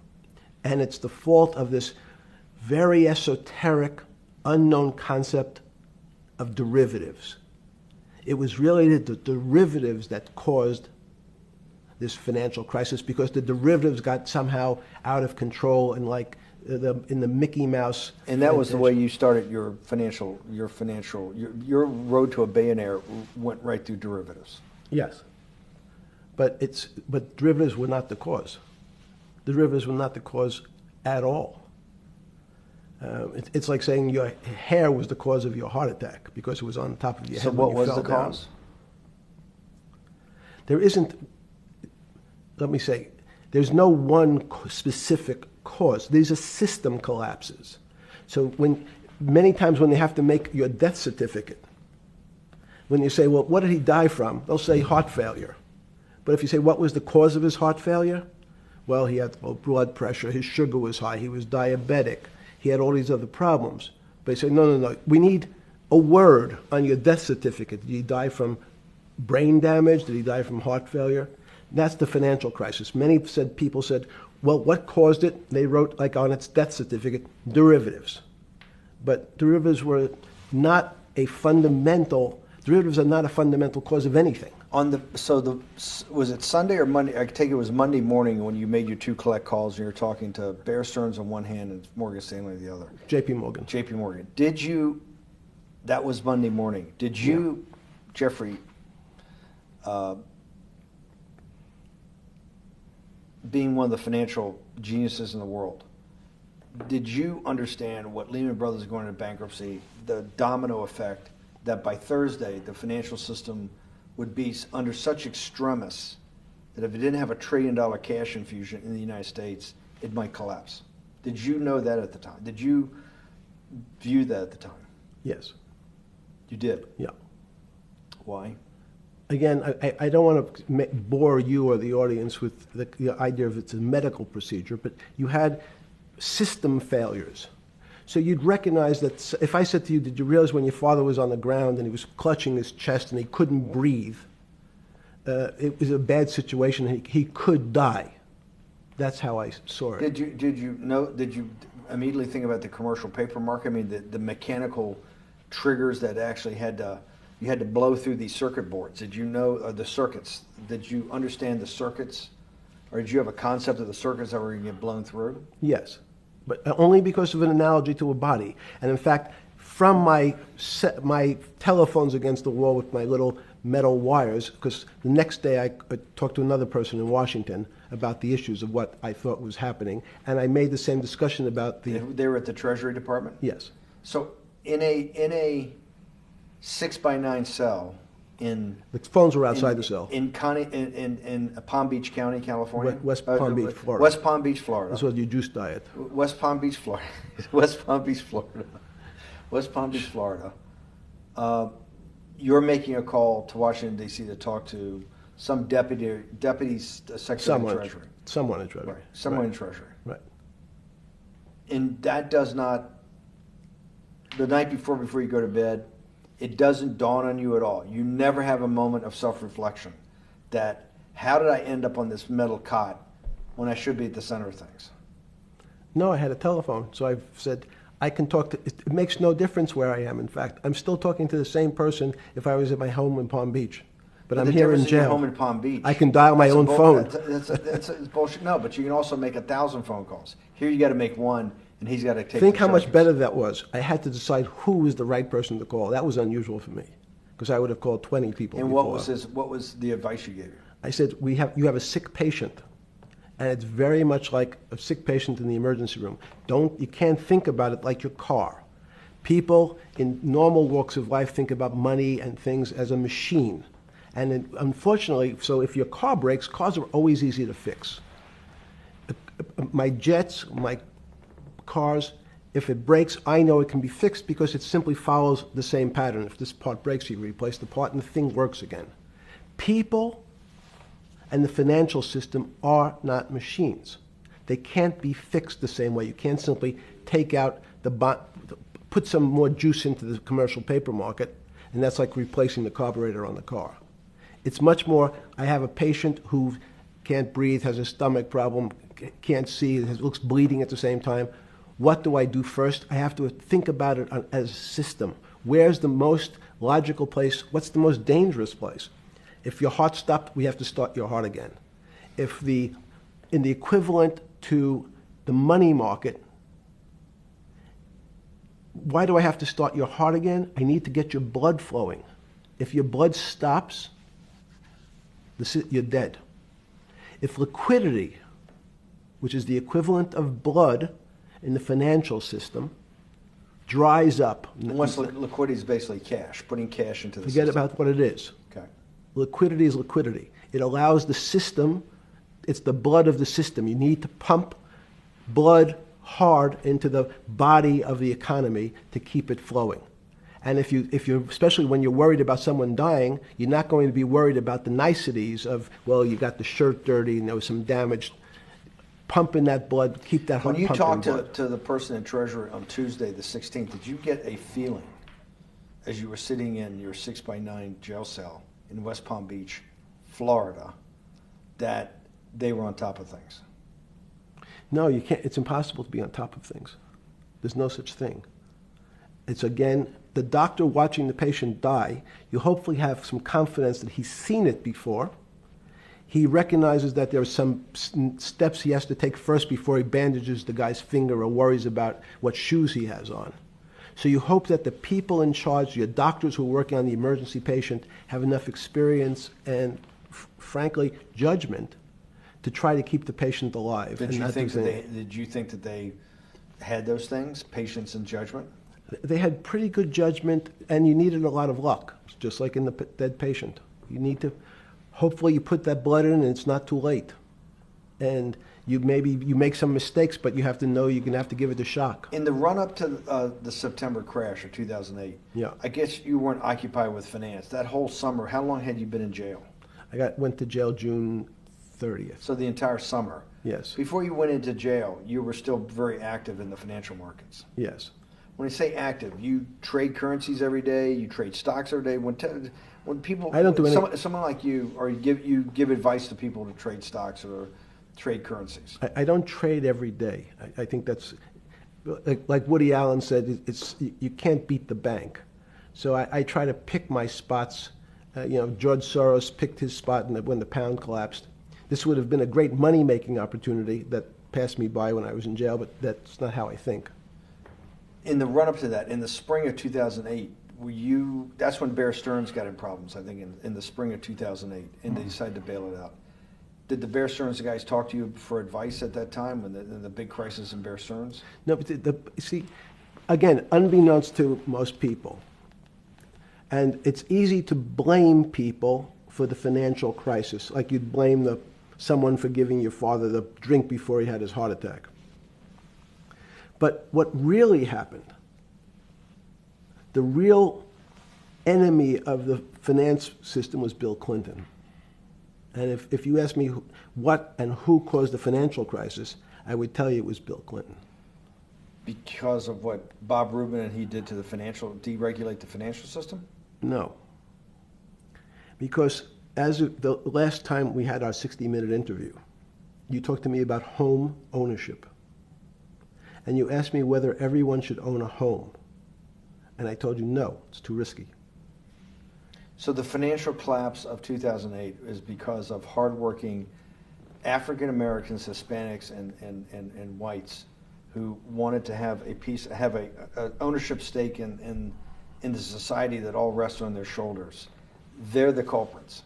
And it's the fault of this very esoteric, unknown concept of derivatives. It was really the derivatives that caused this financial crisis because the derivatives got somehow out of control and in the Mickey Mouse. And that was the way you started your road to a billionaire went right through derivatives. Yes. But derivatives were not the cause. Derivatives were not the cause at all. It's like saying your hair was the cause of your heart attack because it was on top of your head. So what when you was fell the down. cause? There isn't, let me say, there's no one specific cause. These are system collapses. So many times when they have to make your death certificate, when you say, well, what did he die from? They'll say heart failure. But if you say, what was the cause of his heart failure? Well, he had low blood pressure, his sugar was high, he was diabetic, he had all these other problems. But they say, no, we need a word on your death certificate. Did he die from brain damage? Did he die from heart failure? That's the financial crisis. Many people said, well, what caused it? They wrote, like on its death certificate, derivatives. But derivatives are not a fundamental cause of anything. Was it Sunday or Monday? I take it was Monday morning when you made your two collect calls and you were talking to Bear Stearns on one hand and Morgan Stanley on the other. J.P. Morgan. J.P. Morgan. That was Monday morning. Did you, Jeffrey, being one of the financial geniuses in the world, did you understand what Lehman Brothers is going into bankruptcy, the domino effect, that by Thursday the financial system would be under such extremis that if it didn't have $1 trillion cash infusion in the United States, it might collapse? Did you know that at the time? Did you view that at the time? Yes. You did? Yeah. Why? Again, I don't want to bore you or the audience with the idea of it's a medical procedure, but you had system failures. So you'd recognize that if I said to you, did you realize when your father was on the ground and he was clutching his chest and he couldn't breathe, it was a bad situation, he could die. That's how I saw it. Did you immediately think about the commercial paper market? I mean, the mechanical triggers that actually you had to blow through these circuit boards. Did you know the circuits? Did you understand the circuits? Or did you have a concept of the circuits that were going to get blown through? Yes, but only because of an analogy to a body. And in fact, from my telephones against the wall with my little metal wires, because the next day I talked to another person in Washington about the issues of what I thought was happening, and I made the same discussion about the... They were at the Treasury Department? Yes. So in a 6x9 cell in... The phones were outside the cell. In Palm Beach County, California? West Palm Beach, Florida. West Palm Beach, Florida. This was your juice diet. West Palm Beach, Florida. West Palm Beach, Florida. West Palm Beach, Florida. You're making a call to Washington, D.C. to talk to some deputy secretary of Treasury. Someone in Treasury. Right. Someone in Treasury. Right. And that does not, the night before you go to bed, it doesn't dawn on you at all. You never have a moment of self-reflection that, how did I end up on this metal cot when I should be at the center of things? No, I had a telephone. So I've said, I can talk to, it makes no difference where I am, in fact. I'm still talking to the same person if I was at my home in Palm Beach. But I'm the here in difference is you're jail. home in Palm Beach. I can dial my That's a own phone. That's bullshit. No, but you can also make 1,000 phone calls. Here you got to make one, and he's got to take. Think the how much charges. better that was. I had to decide who was the right person to call. That was unusual for me because I would have called 20 people And before. what was the advice you gave him? I said, you have a sick patient, and it's very much like a sick patient in the emergency room. You can't think about it like your car. People in normal walks of life think about money and things as a machine. And unfortunately, so if your car breaks, cars are always easy to fix. My jets, my cars, if it breaks, I know it can be fixed because it simply follows the same pattern. If this part breaks, you replace the part and the thing works again. People and the financial system are not machines. They can't be fixed the same way. You can't simply take out put some more juice into the commercial paper market, and that's like replacing the carburetor on the car. It's much more, I have a patient who can't breathe, has a stomach problem, can't see, looks bleeding at the same time. What do I do first? I have to think about it as a system. Where's the most logical place? What's the most dangerous place? If your heart stopped, we have to start your heart again. In the equivalent to the money market, why do I have to start your heart again? I need to get your blood flowing. If your blood stops, you're dead. If liquidity, which is the equivalent of blood in the financial system, dries up. And what's liquidity is basically cash, putting cash into the Forget system. about what it is. Okay. Liquidity is liquidity. It allows the system, it's the blood of the system. You need to pump blood hard into the body of the economy to keep it flowing. And if you're, especially when you're worried about someone dying, you're not going to be worried about the niceties of, well, you got the shirt dirty and there was some damage. Pump in that blood, keep that heart When you pumping talked blood. to the person in Treasury on Tuesday, the 16th, did you get a feeling as you were sitting in your 6x9 jail cell in West Palm Beach, Florida, that they were on top of things? No, you can't. It's impossible to be on top of things. There's no such thing. It's, again, the doctor watching the patient die. You hopefully have some confidence that he's seen it before. He recognizes that there are some steps he has to take first before he bandages the guy's finger or worries about what shoes he has on. So you hope that the people in charge, your doctors who are working on the emergency patient, have enough experience and, frankly, judgment to try to keep the patient alive. Did you think that they had those things, patience and judgment? They had pretty good judgment, and you needed a lot of luck, just like in the dead patient. You need to, hopefully you put that blood in and it's not too late. And you make some mistakes, but you have to know you're going to have to give it a shock. In the run-up to the September crash of 2008, Yeah. I guess you weren't occupied with finance. That whole summer, how long had you been in jail? Went to jail June 30th. So the entire summer. Yes. Before you went into jail, you were still very active in the financial markets. Yes. When I say active, you trade currencies every day, you trade stocks every day. When people, I don't do any. someone like you, or you give advice to people to trade stocks or trade currencies. I don't trade every day. I think that's, like Woody Allen said, you can't beat the bank. So I try to pick my spots. George Soros picked his spot when the pound collapsed. This would have been a great money-making opportunity that passed me by when I was in jail, but that's not how I think. In the run-up to that, in the spring of 2008, that's when Bear Stearns got in problems, I think, in the spring of 2008, and they decided to bail it out. Did the Bear Stearns guys talk to you for advice at that time when the big crisis in Bear Stearns? No, but see, again, unbeknownst to most people, and it's easy to blame people for the financial crisis, like you'd blame someone for giving your father the drink before he had his heart attack. But what really happened, the real enemy of the finance system was Bill Clinton. And if you ask me what and who caused the financial crisis, I would tell you it was Bill Clinton. Because of what Bob Rubin and he did to deregulate the financial system? No. Because as of the last time we had our 60-minute interview, you talked to me about home ownership. and you asked me whether everyone should own a home. And I told you, no, it's too risky. So the financial collapse of 2008 is because of hardworking African Americans, Hispanics, and whites who wanted to have a ownership stake in the society that all rests on their shoulders. They're the culprits.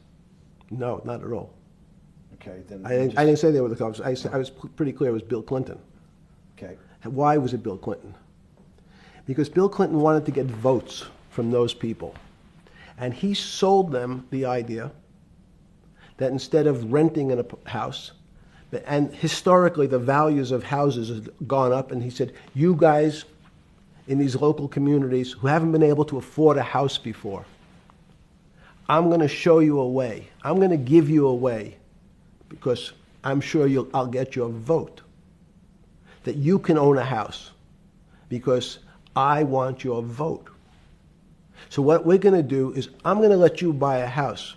No, not at all. Okay, then I didn't say they were the culprits. I was pretty clear it was Bill Clinton. Okay. Why was it Bill Clinton? Because Bill Clinton wanted to get votes from those people. And he sold them the idea that instead of renting in a house, and historically the values of houses have gone up, and he said, you guys in these local communities who haven't been able to afford a house before, I'm going to show you a way. I'm going to give you a way because I'm sure I'll get your vote that you can own a house because I want your vote. So what we're going to do is I'm going to let you buy a house,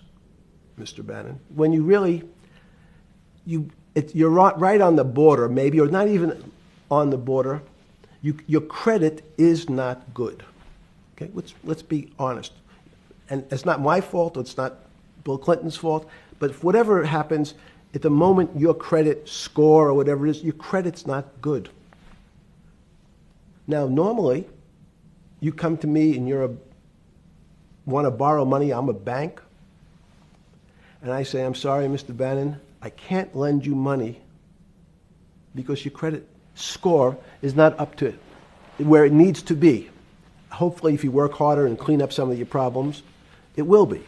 Mr. Bannon, when you really, you're right on the border, maybe, or not even on the border. Your credit is not good. Okay, let's be honest. And it's not my fault, it's not Bill Clinton's fault, but if whatever happens, at the moment your credit score or whatever it is, your credit's not good. Now, normally, you come to me and want to borrow money, I'm a bank, and I say, I'm sorry, Mr. Bannon, I can't lend you money because your credit score is not up to where it needs to be. Hopefully, if you work harder and clean up some of your problems, it will be.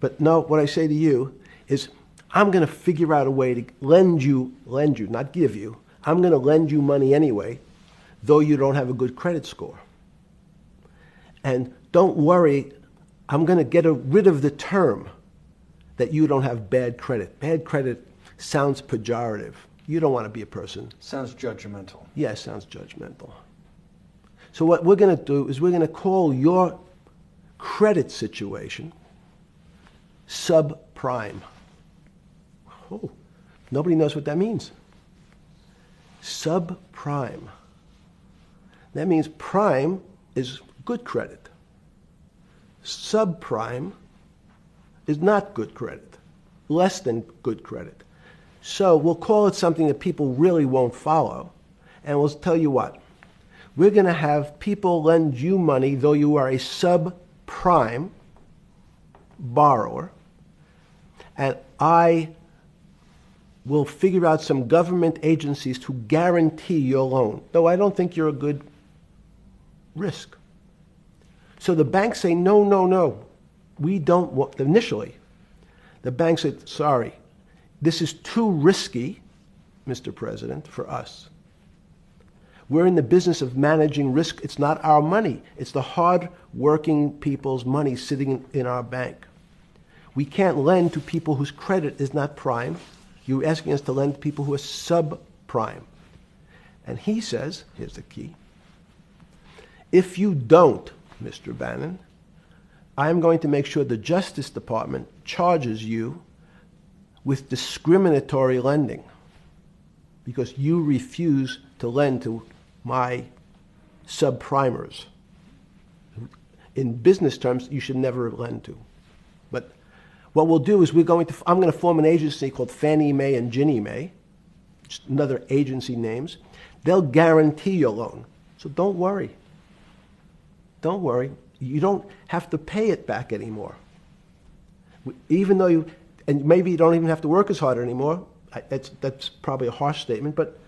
But no, what I say to you is, I'm going to figure out a way to lend you, not give you. I'm going to lend you money anyway, though you don't have a good credit score. And don't worry, I'm going to get rid of the term that you don't have bad credit. Bad credit sounds pejorative. You don't want to be a person. Sounds judgmental. Yes, sounds judgmental. So what we're going to do is we're going to call your credit situation subprime. Oh, nobody knows what that means. Subprime. That means prime is good credit. Subprime is not good credit, less than good credit. So we'll call it something that people really won't follow, and we'll tell you what. We're going to have people lend you money, though you are a subprime borrower, and I will figure out some government agencies to guarantee your loan, though I don't think you're a good risk. So the banks say, no, we don't want, initially, the bank said, sorry, this is too risky, Mr. President, for us. We're in the business of managing risk. It's not our money. It's the hard-working people's money sitting in our bank. We can't lend to people whose credit is not prime. You're asking us to lend to people who are subprime. And he says, here's the key, if you don't, Mr. Bannon, I'm going to make sure the Justice Department charges you with discriminatory lending because you refuse to lend to my subprimers. In business terms, you should never lend to. But what we'll do is I'm going to form an agency called Fannie Mae and Ginnie Mae, just another agency names. They'll guarantee your loan. So don't worry. Don't worry. You don't have to pay it back anymore. Even though and maybe you don't even have to work as hard anymore. That's probably a harsh statement, but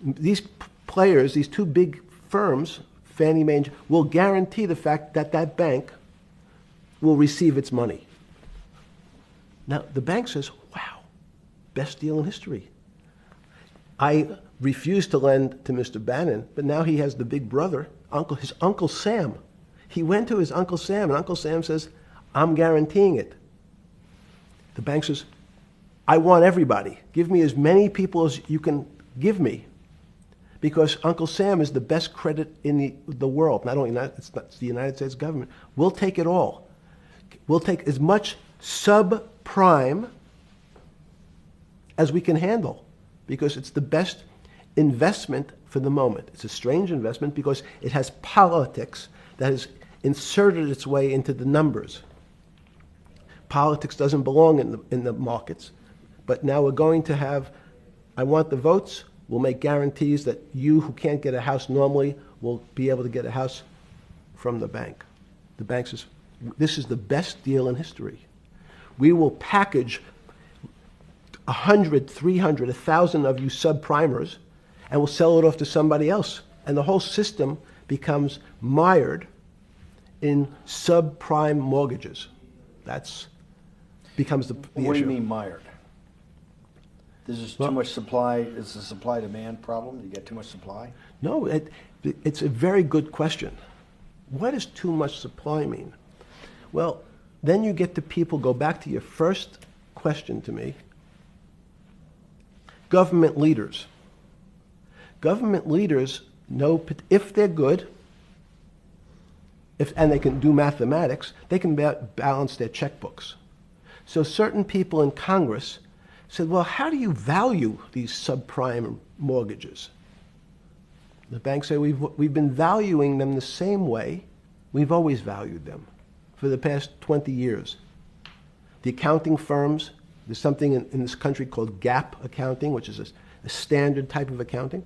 these players, these two big firms, Fannie Mae, will guarantee the fact that that bank will receive its money. Now, the bank says, wow, best deal in history. I refused to lend to Mr. Bannon, but now he has the big brother, his Uncle Sam. He went to his Uncle Sam, and Uncle Sam says, I'm guaranteeing it. The bank says, I want everybody. Give me as many people as you can give me. Because Uncle Sam is the best credit in the world. Not only it's the United States government. We'll take it all. We'll take as much subprime as we can handle. because it's the best investment for the moment. It's a strange investment because it has politics that has inserted its way into the numbers. Politics doesn't belong in the markets, but now we're going to have, I want the votes, we'll make guarantees that you who can't get a house normally will be able to get a house from the bank. The bank says, this is the best deal in history. We will package 100, 300, 1,000 of you subprimers, and we'll sell it off to somebody else. And the whole system becomes mired in subprime mortgages. That's becomes the What do issue. you mean mired? There's just too much supply. It's a supply-demand problem. You get too much supply. No, it's a very good question. What does too much supply mean? Well, then you get to people, go back to your first question to me, government leaders. Government leaders know, if they're good, and they can do mathematics, they can balance their checkbooks. So certain people in Congress said, well, how do you value these subprime mortgages? The banks say, we've been valuing them the same way we've always valued them for the past 20 years. The accounting firms, there's something in this country called GAAP accounting, which is a standard type of accounting.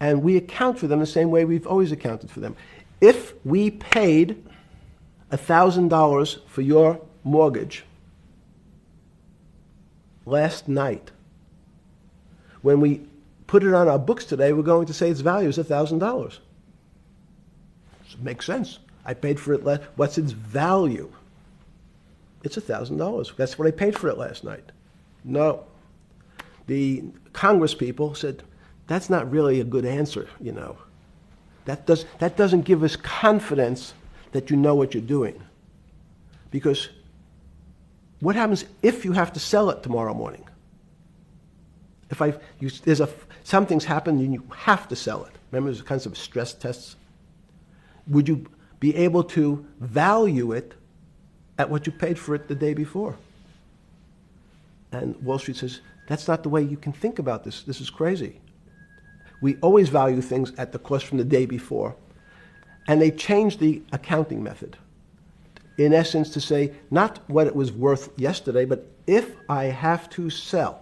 And we account for them the same way we've always accounted for them. If we paid $1,000 for your mortgage last night, when we put it on our books today, we're going to say its value is $1,000. Makes sense. I paid for it. What's its value? It's $1,000. That's what I paid for it last night. No. The Congress people said, that's not really a good answer, you know. That doesn't give us confidence that you know what you're doing. Because what happens if you have to sell it tomorrow morning? Something's happened and you have to sell it. Remember, there's kinds of stress tests. Would you be able to value it at what you paid for it the day before? And Wall Street says, that's not the way you can think about this. This is crazy. We always value things at the cost from the day before. And they changed the accounting method, in essence, to say not what it was worth yesterday, but if I have to sell,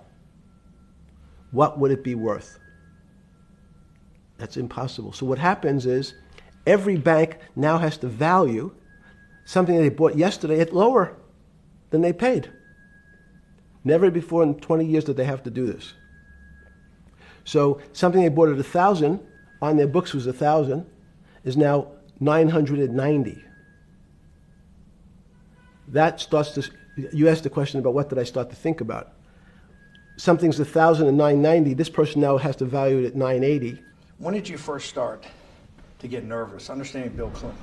what would it be worth? That's impossible. So what happens is every bank now has to value something they bought yesterday at lower than they paid. Never before in 20 years did they have to do this. So something they bought at 1,000, on their books was 1,000, is now 990. That starts to, you asked the question about what did I start to think about. Something's 1,000 and 990, this person now has to value it at 980. When did you first start to get nervous? Understanding Bill Clinton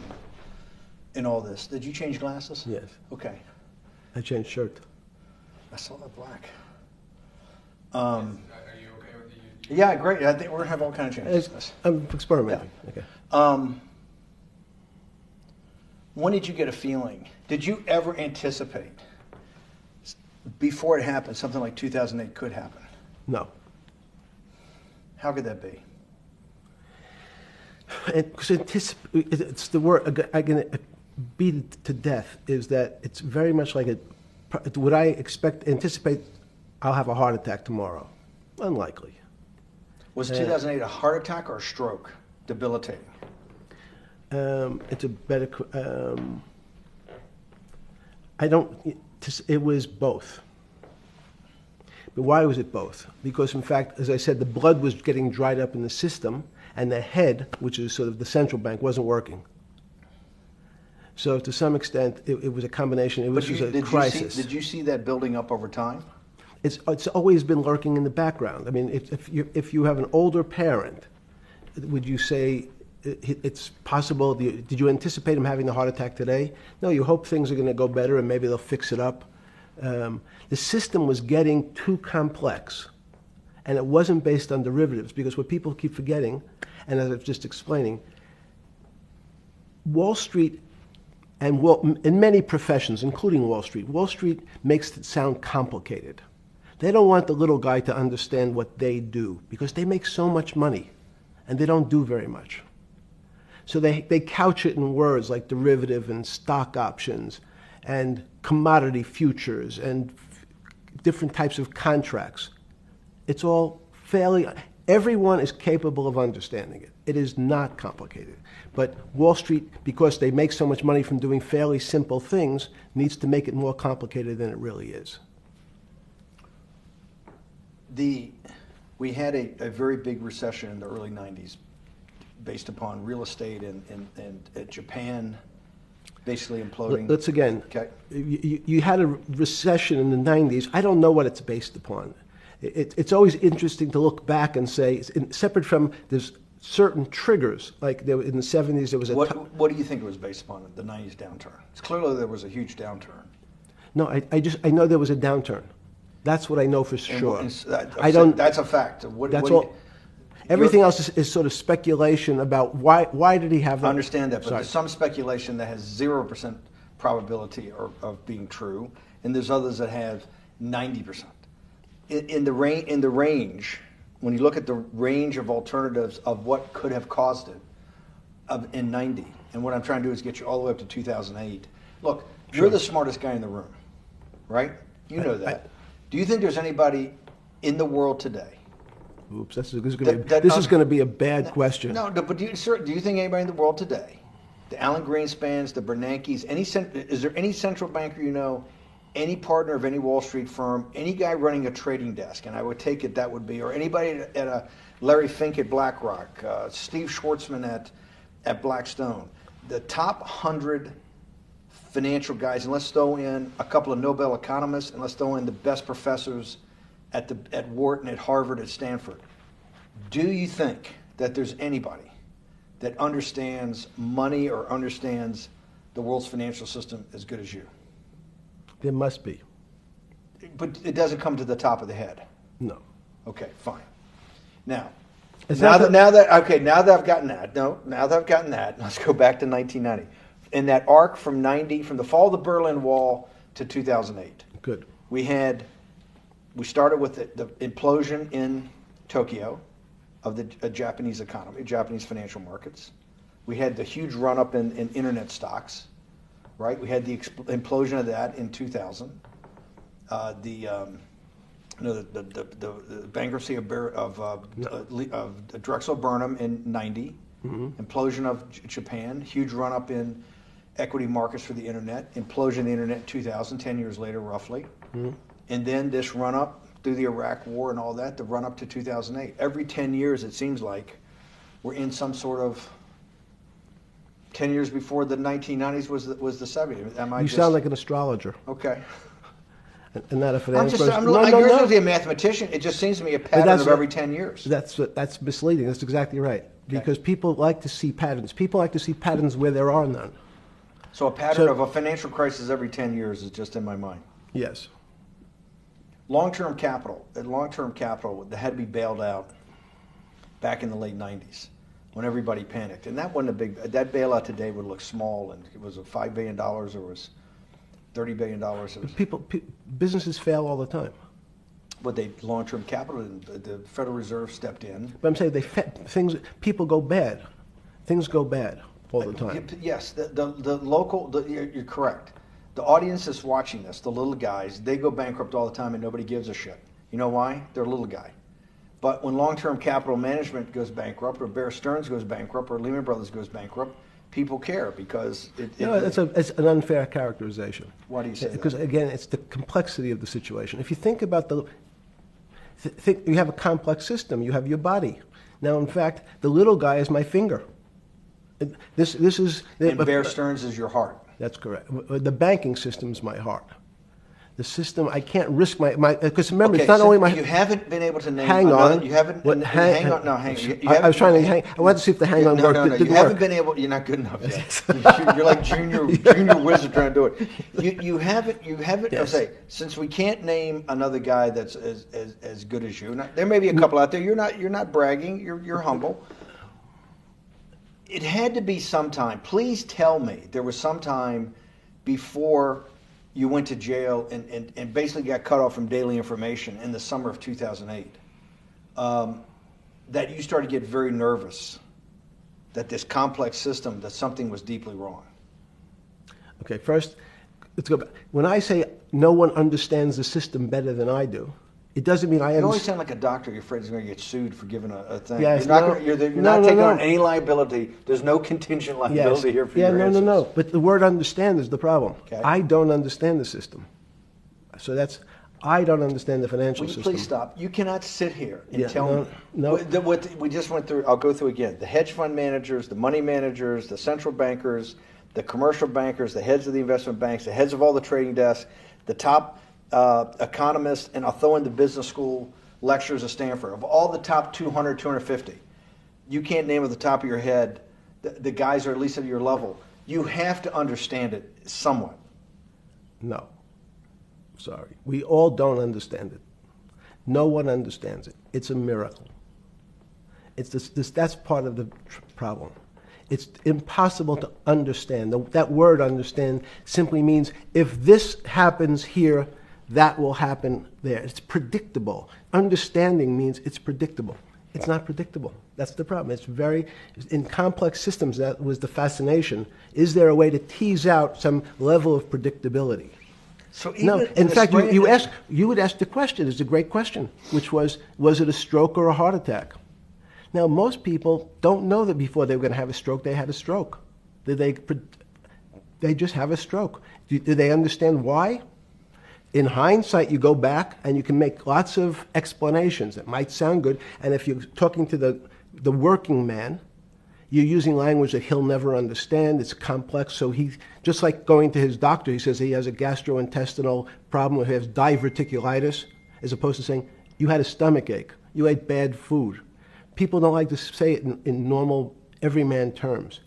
in all this. Did you change glasses? Yes. Okay. I changed shirt. I saw that black. Are you okay with the? Yeah, great. I think we're gonna have all kinds of changes. I'm experimenting. Yeah. Okay. When did you get a feeling? Did you ever anticipate before it happened something like 2008 could happen? No. How could that be? Because it's the word I can beat it to death. Is that it's very much like would I anticipate I'll have a heart attack tomorrow? Unlikely. Was 2008 a heart attack or a stroke? Debilitating. It's a better. I don't. It was both. But why was it both? Because in fact, as I said, the blood was getting dried up in the system, and the head, which is sort of the central bank, wasn't working. So to some extent, it was a combination. It was just a crisis. Did you see that building up over time? It's always been lurking in the background. I mean, if you have an older parent, would you say it's possible? Did you anticipate him having a heart attack today? No, you hope things are going to go better and maybe they'll fix it up. The system was getting too complex, and it wasn't based on derivatives, because what people keep forgetting, and as I was just explaining, Wall Street, and in many professions, including Wall Street makes it sound complicated. They don't want the little guy to understand what they do because they make so much money and they don't do very much. So they couch it in words like derivative and stock options and commodity futures and different types of contracts. It's all fairly, everyone is capable of understanding it. It is not complicated. But Wall Street, because they make so much money from doing fairly simple things, needs to make it more complicated than it really is. We had a very big recession in the early 90s based upon real estate and Japan basically imploding. Let's again, Okay. you had a recession in the 90s. I don't know what it's based upon. It's always interesting to look back and say, separate from there's certain triggers, like in the 70s there was a... What do you think it was based upon, the 90s downturn? It's clearly there was a huge downturn. No, I know there was a downturn. That's what I know for sure. That's a fact. That's all. Everything else is sort of speculation about why did he have that. I understand that, but Sorry. there's some speculation that has 0% probability of being true, and there's others that have 90%. In the range, when you look at the range of alternatives of what could have caused it in 90, and what I'm trying to do is get you all the way up to 2008. Look, you're the smartest guy in the room, right? You know that. Do you think there's anybody in the world today? Oops, this is going to be a bad question. No, but do you think anybody in the world today, the Alan Greenspans, the Bernankes, is there any central banker you know, any partner of any Wall Street firm, any guy running a trading desk, and I would take it that would be, or anybody at a Larry Fink at BlackRock, Steve Schwartzman at Blackstone, the top 100 financial guys, and let's throw in a couple of Nobel economists, and let's throw in the best professors at Wharton, at Harvard, at Stanford. Do you think that there's anybody that understands money or understands the world's financial system as good as you? There must be. But it doesn't come to the top of the head. No. Okay, fine. Now I've gotten that, let's go back to 1990. In that arc from the fall of the Berlin Wall to 2008. Good. We started with the implosion in Tokyo of the Japanese economy, Japanese financial markets. We had the huge run-up in internet stocks, right? We had the implosion of that in 2000. The bankruptcy of Drexel Burnham in 90. Mm-hmm. Implosion of Japan, huge run-up in equity markets for the internet, implosion of the internet in 2000, 10 years later roughly. Mm-hmm. And then this run-up through the Iraq War and all that, the run-up to 2008. Every 10 years, it seems like, we're in some sort of 10 years before the 1990s was the 70s. You sound like an astrologer. Okay. And not a financial person. You're supposed to be a mathematician. It just seems to me a pattern of every 10 years. That's misleading. That's exactly right. Because people like to see patterns. People like to see patterns where there are none. So a pattern of a financial crisis every 10 years is just in my mind. Yes. Long-term capital that had to be bailed out back in the late 90s when everybody panicked. And that wasn't that bailout today would look small, and it was $5 billion or was $30 billion. Businesses fail all the time. But long-term capital, the Federal Reserve stepped in. But I'm saying people go bad. Things go bad all the time. Yes, you're correct. The audience that's watching this, the little guys, they go bankrupt all the time and nobody gives a shit. You know why? They're a little guy. But when long-term capital management goes bankrupt, or Bear Stearns goes bankrupt, or Lehman Brothers goes bankrupt, people care because it's an unfair characterization. Why do you say that? Because again, it's the complexity of the situation. If you think about you have a complex system. You have your body. Now, in fact, the little guy is my finger. This is. And Bear Stearns is your heart. That's correct. The banking system is my heart. The system, I can't risk my because remember, it's not only my. You haven't been able to name. Hang on. You haven't. Hang on. No, hang on. I was trying to hang. I wanted to see if the hang on worked. No. You haven't been able. You're not good enough yet. You're like junior wizard trying to do it. You haven't. Yes. I'll say, since we can't name another guy that's as good as you. There may be a couple out there. You're not bragging. You're humble. It had to be sometime. Please tell me there was some time before you went to jail and basically got cut off from daily information in the summer of 2008, that you started to get very nervous that this complex system, that something was deeply wrong? Okay, first, let's go back. When I say no one understands the system better than I do, it doesn't mean I You always understand. sound like a doctor. You're afraid he's going to get sued for giving a thing. Yes, you're not, no. gonna, you're No, not no, taking no. on any liability. There's no contingent Yes. liability here for Yeah, your no, answers. no, no. But the word understand is the problem. Okay. I don't understand the system. So I don't understand the financial Will you system. please stop? You cannot sit here and Yeah, tell no, me. no. What we just went through, I'll go through again. The hedge fund managers, the money managers, the central bankers, the commercial bankers, the heads of the investment banks, the heads of all the trading desks, the top economists, and I'll throw in the business school lecturers at Stanford. Of all the top 200, 250, you can't name at the top of your head the guys are at least at your level. You have to understand it somewhat. No. Sorry. We all don't understand it. No one understands it. It's a miracle. It's that's part of the problem. It's impossible to understand. That word understand simply means if this happens here, that will happen there. It's predictable. Understanding means it's predictable. It's not predictable. That's the problem. In complex systems, that was the fascination. Is there a way to tease out some level of predictability? So even No. In fact, you would ask the question. It's a great question, which was it a stroke or a heart attack? Now, most people don't know that before they were going to have a stroke, they had a stroke. They just have a stroke. Do they understand why? In hindsight, you go back and you can make lots of explanations. It might sound good. And if you're talking to the working man, you're using language that he'll never understand. It's complex. So he, just like going to his doctor, he says he has a gastrointestinal problem or he has diverticulitis, as opposed to saying, you had a stomach ache, you ate bad food. People don't like to say it in normal, everyman terms.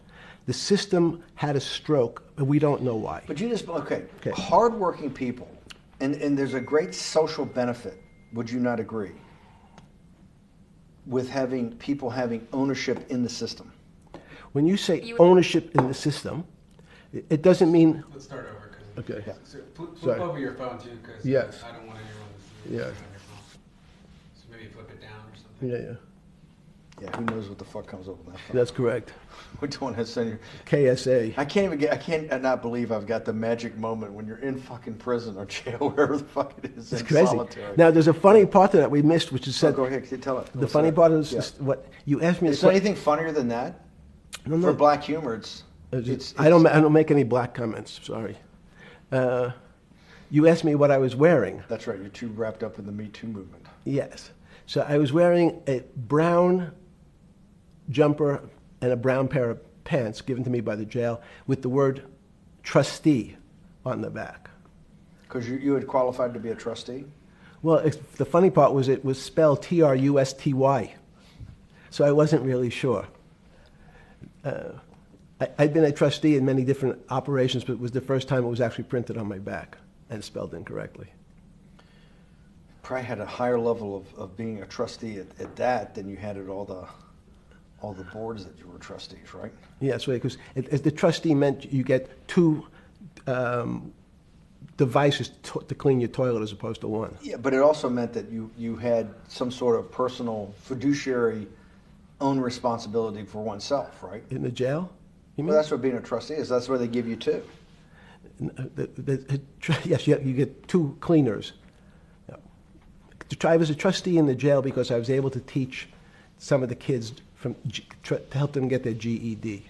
The system had a stroke, but we don't know why. But you just, okay. Hardworking people, and there's a great social benefit, would you not agree, with having people having ownership in the system? When you say ownership in the system, it doesn't mean. Let's start over. Cause Okay. So flip Sorry. over your phone too, because Yes. I don't want anyone to see Yeah. what's on your phone. So maybe flip it down or something. Yeah, yeah. Yeah, who knows what the fuck comes up with that phone? That's correct. We don't want to send you. KSA. I can't not believe I've got the magic moment when you're in fucking prison or jail, wherever the fuck it is, It's in crazy. solitary. Now, there's a funny part to that we missed, which is So said. go ahead, tell it. The funny part is what you asked me. Is there anything funnier than that? No, For black humor, it's I don't make any black comments. Sorry. You asked me what I was wearing. That's right. You're too wrapped up in the Me Too movement. Yes. So I was wearing a brown jumper and a brown pair of pants given to me by the jail with the word trustee on the back. Because you had qualified to be a trustee? Well, the funny part was it was spelled Trusty. So I wasn't really sure. I'd been a trustee in many different operations, but it was the first time it was actually printed on my back and spelled incorrectly. Probably had a higher level of being a trustee at that than you had at all the boards that you were trustees, right? Yes, because as the trustee meant you get two devices to clean your toilet as opposed to one. Yeah, but it also meant that you had some sort of personal fiduciary own responsibility for oneself, right? In the jail? You mean? Well, that's what being a trustee is. That's where they give you two. Yes, you get two cleaners. I was a trustee in the jail because I was able to teach some of the kids to help them get their GED.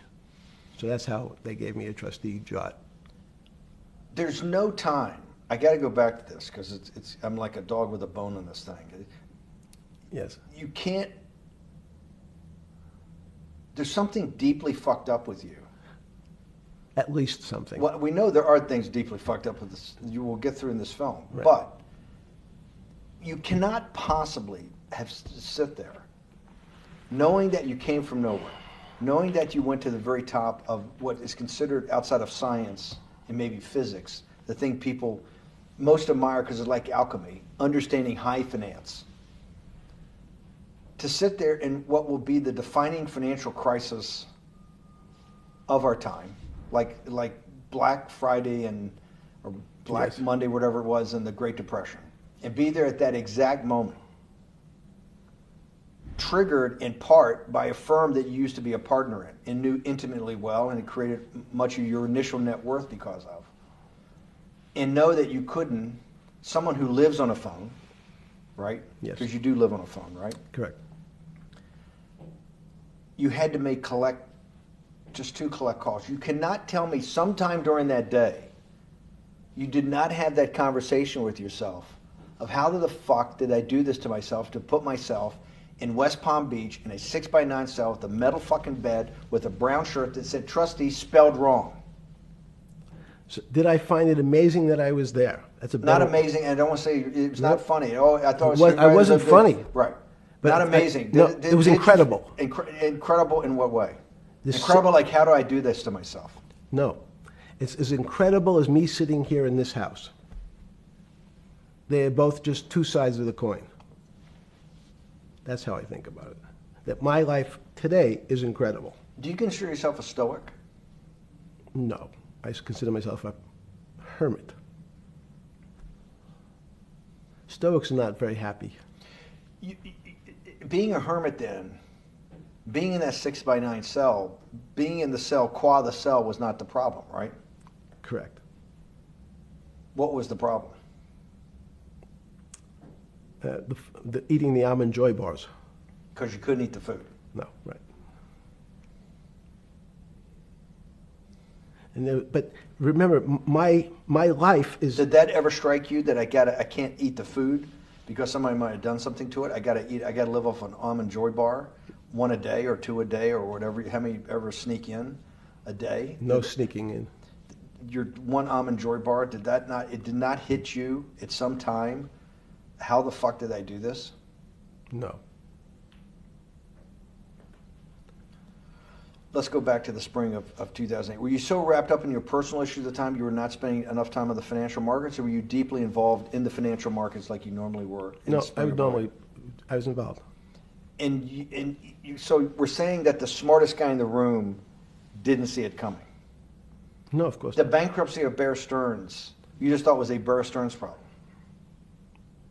So that's how they gave me a trustee job. There's no time. I got to go back to this because I'm like a dog with a bone in this thing. Yes. You can't. There's something deeply fucked up with you. At least something. Well, we know there are things deeply fucked up with this. You will get through in this film, Right. but you cannot possibly have sit there, knowing that you came from nowhere, knowing that you went to the very top of what is considered outside of science and maybe physics, the thing people most admire because it's like alchemy, understanding high finance. To sit there in what will be the defining financial crisis of our time, like Black Friday or Black Yes. Monday, whatever it was, in the Great Depression, and be there at that exact moment, triggered in part by a firm that you used to be a partner in and knew intimately well, and it created much of your initial net worth because of, and know that you couldn't, someone who lives on a phone, right? Yes. Because you do live on a phone, right? Correct. You had to make just 2 collect calls. You cannot tell me sometime during that day you did not have that conversation with yourself of how the fuck did I do this to myself to put myself in West Palm Beach in a 6x9 cell with a metal fucking bed with a brown shirt that said trustee spelled wrong. So did I find it amazing that I was there? That's a Not better- amazing, and I don't want to say it was not funny. Oh, I thought it was. I wasn't funny. Right. But not I- amazing. no, it was incredible. Incredible in what way? This- Incredible, like how do I do this to myself? No. It's as incredible as me sitting here in this house. They're both just 2 sides of the coin. That's how I think about it. That my life today is incredible. Do you consider yourself a stoic? No. I consider myself a hermit. Stoics are not very happy. Being a hermit then, being in that 6x9 cell, being in the cell qua the cell was not the problem, right? Correct. What was the problem? Eating the almond joy bars. Because you couldn't eat the food. No, right. But remember, my life is. Did that ever strike you that I can't eat the food because somebody might have done something to it? I gotta live off an almond joy bar, 1 a day or 2 a day or whatever. How many ever sneak in a day? No sneaking in. Your 1 almond joy bar, it did not hit you at some time? How the fuck did I do this? No. Let's go back to the spring of 2008. Were you so wrapped up in your personal issues at the time you were not spending enough time on the financial markets, or were you deeply involved in the financial markets like you normally were? No, I was involved. So we're saying that the smartest guy in the room didn't see it coming. No, of course The not. bankruptcy of Bear Stearns, you just thought was a Bear Stearns problem.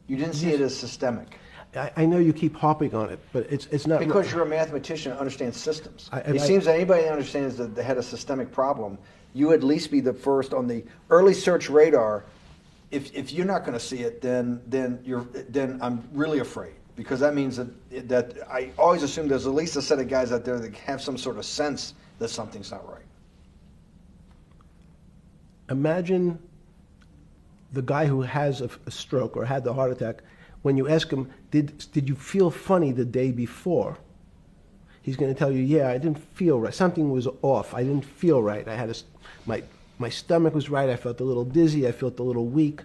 You didn't see it as systemic. I know you keep harping on it, but it's not. Because you're a mathematician and understands systems. It It seems that anybody that understands that they had a systemic problem, you at least be the first on the early search radar. If you're not going to see it, then I'm really afraid, because that means that I always assume there's at least a set of guys out there that have some sort of sense that something's not right. Imagine the guy who has a stroke or had the heart attack. When you ask him, did you feel funny the day before? He's going to tell you, yeah, I didn't feel right. Something was off. I didn't feel right. I had my stomach was right. I felt a little dizzy. I felt a little weak.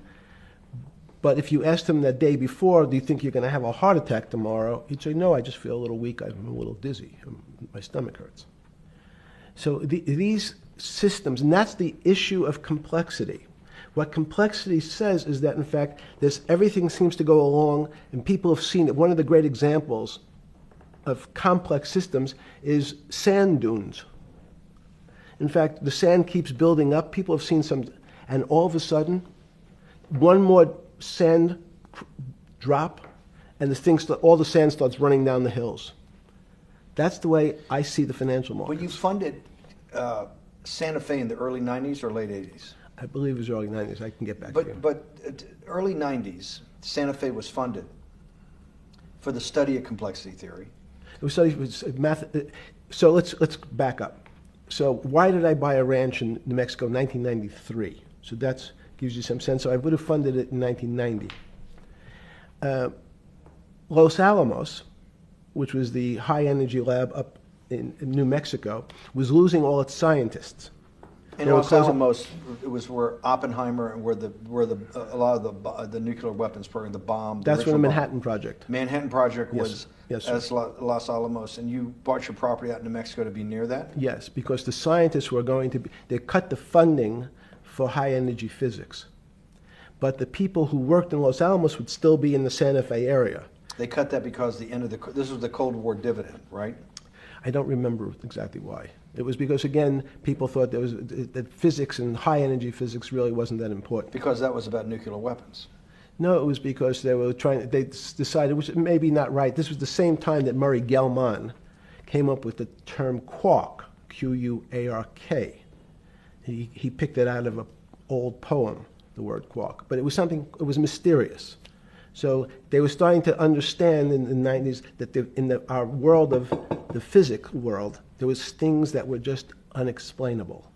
But if you asked him that day before, do you think you're going to have a heart attack tomorrow? He'd say, no, I just feel a little weak. I'm a little dizzy. My stomach hurts. So these systems, and that's the issue of complexity. What complexity says is that, in fact, everything seems to go along, and people have seen it. One of the great examples of complex systems is sand dunes. In fact, the sand keeps building up. People have seen some, and all of a sudden, one more sand drop, and all the sand starts running down the hills. That's the way I see the financial markets. But you funded Santa Fe in the early 90s or late 80s? I believe it was early 90s. I can get back to you. But early 90s, Santa Fe was funded for the study of complexity theory. It was studied with math. So let's back up. So why did I buy a ranch in New Mexico in 1993? So that gives you some sense. So I would have funded it in 1990. Los Alamos, which was the high energy lab up in New Mexico, was losing all its scientists. And Los Alamos, it was where Oppenheimer and where a lot of the nuclear weapons program, the bomb. That's where the Manhattan Project. Manhattan Project was Yes, as Los Alamos, and you bought your property out in New Mexico to be near that? Yes, because the scientists were going to be, they cut the funding for high energy physics. But the people who worked in Los Alamos would still be in the Santa Fe area. They cut that because this was the Cold War dividend, right? I don't remember exactly why. It was because, again, people thought that physics and high-energy physics really wasn't that important. Because that was about nuclear weapons. No, it was because they decided, which may be not right, this was the same time that Murray Gell-Mann came up with the term quark, Q-U-A-R-K. He picked it out of an old poem, the word quark. But it was mysterious. So they were starting to understand in the 90s that our world of the physics world, there was things that were just unexplainable.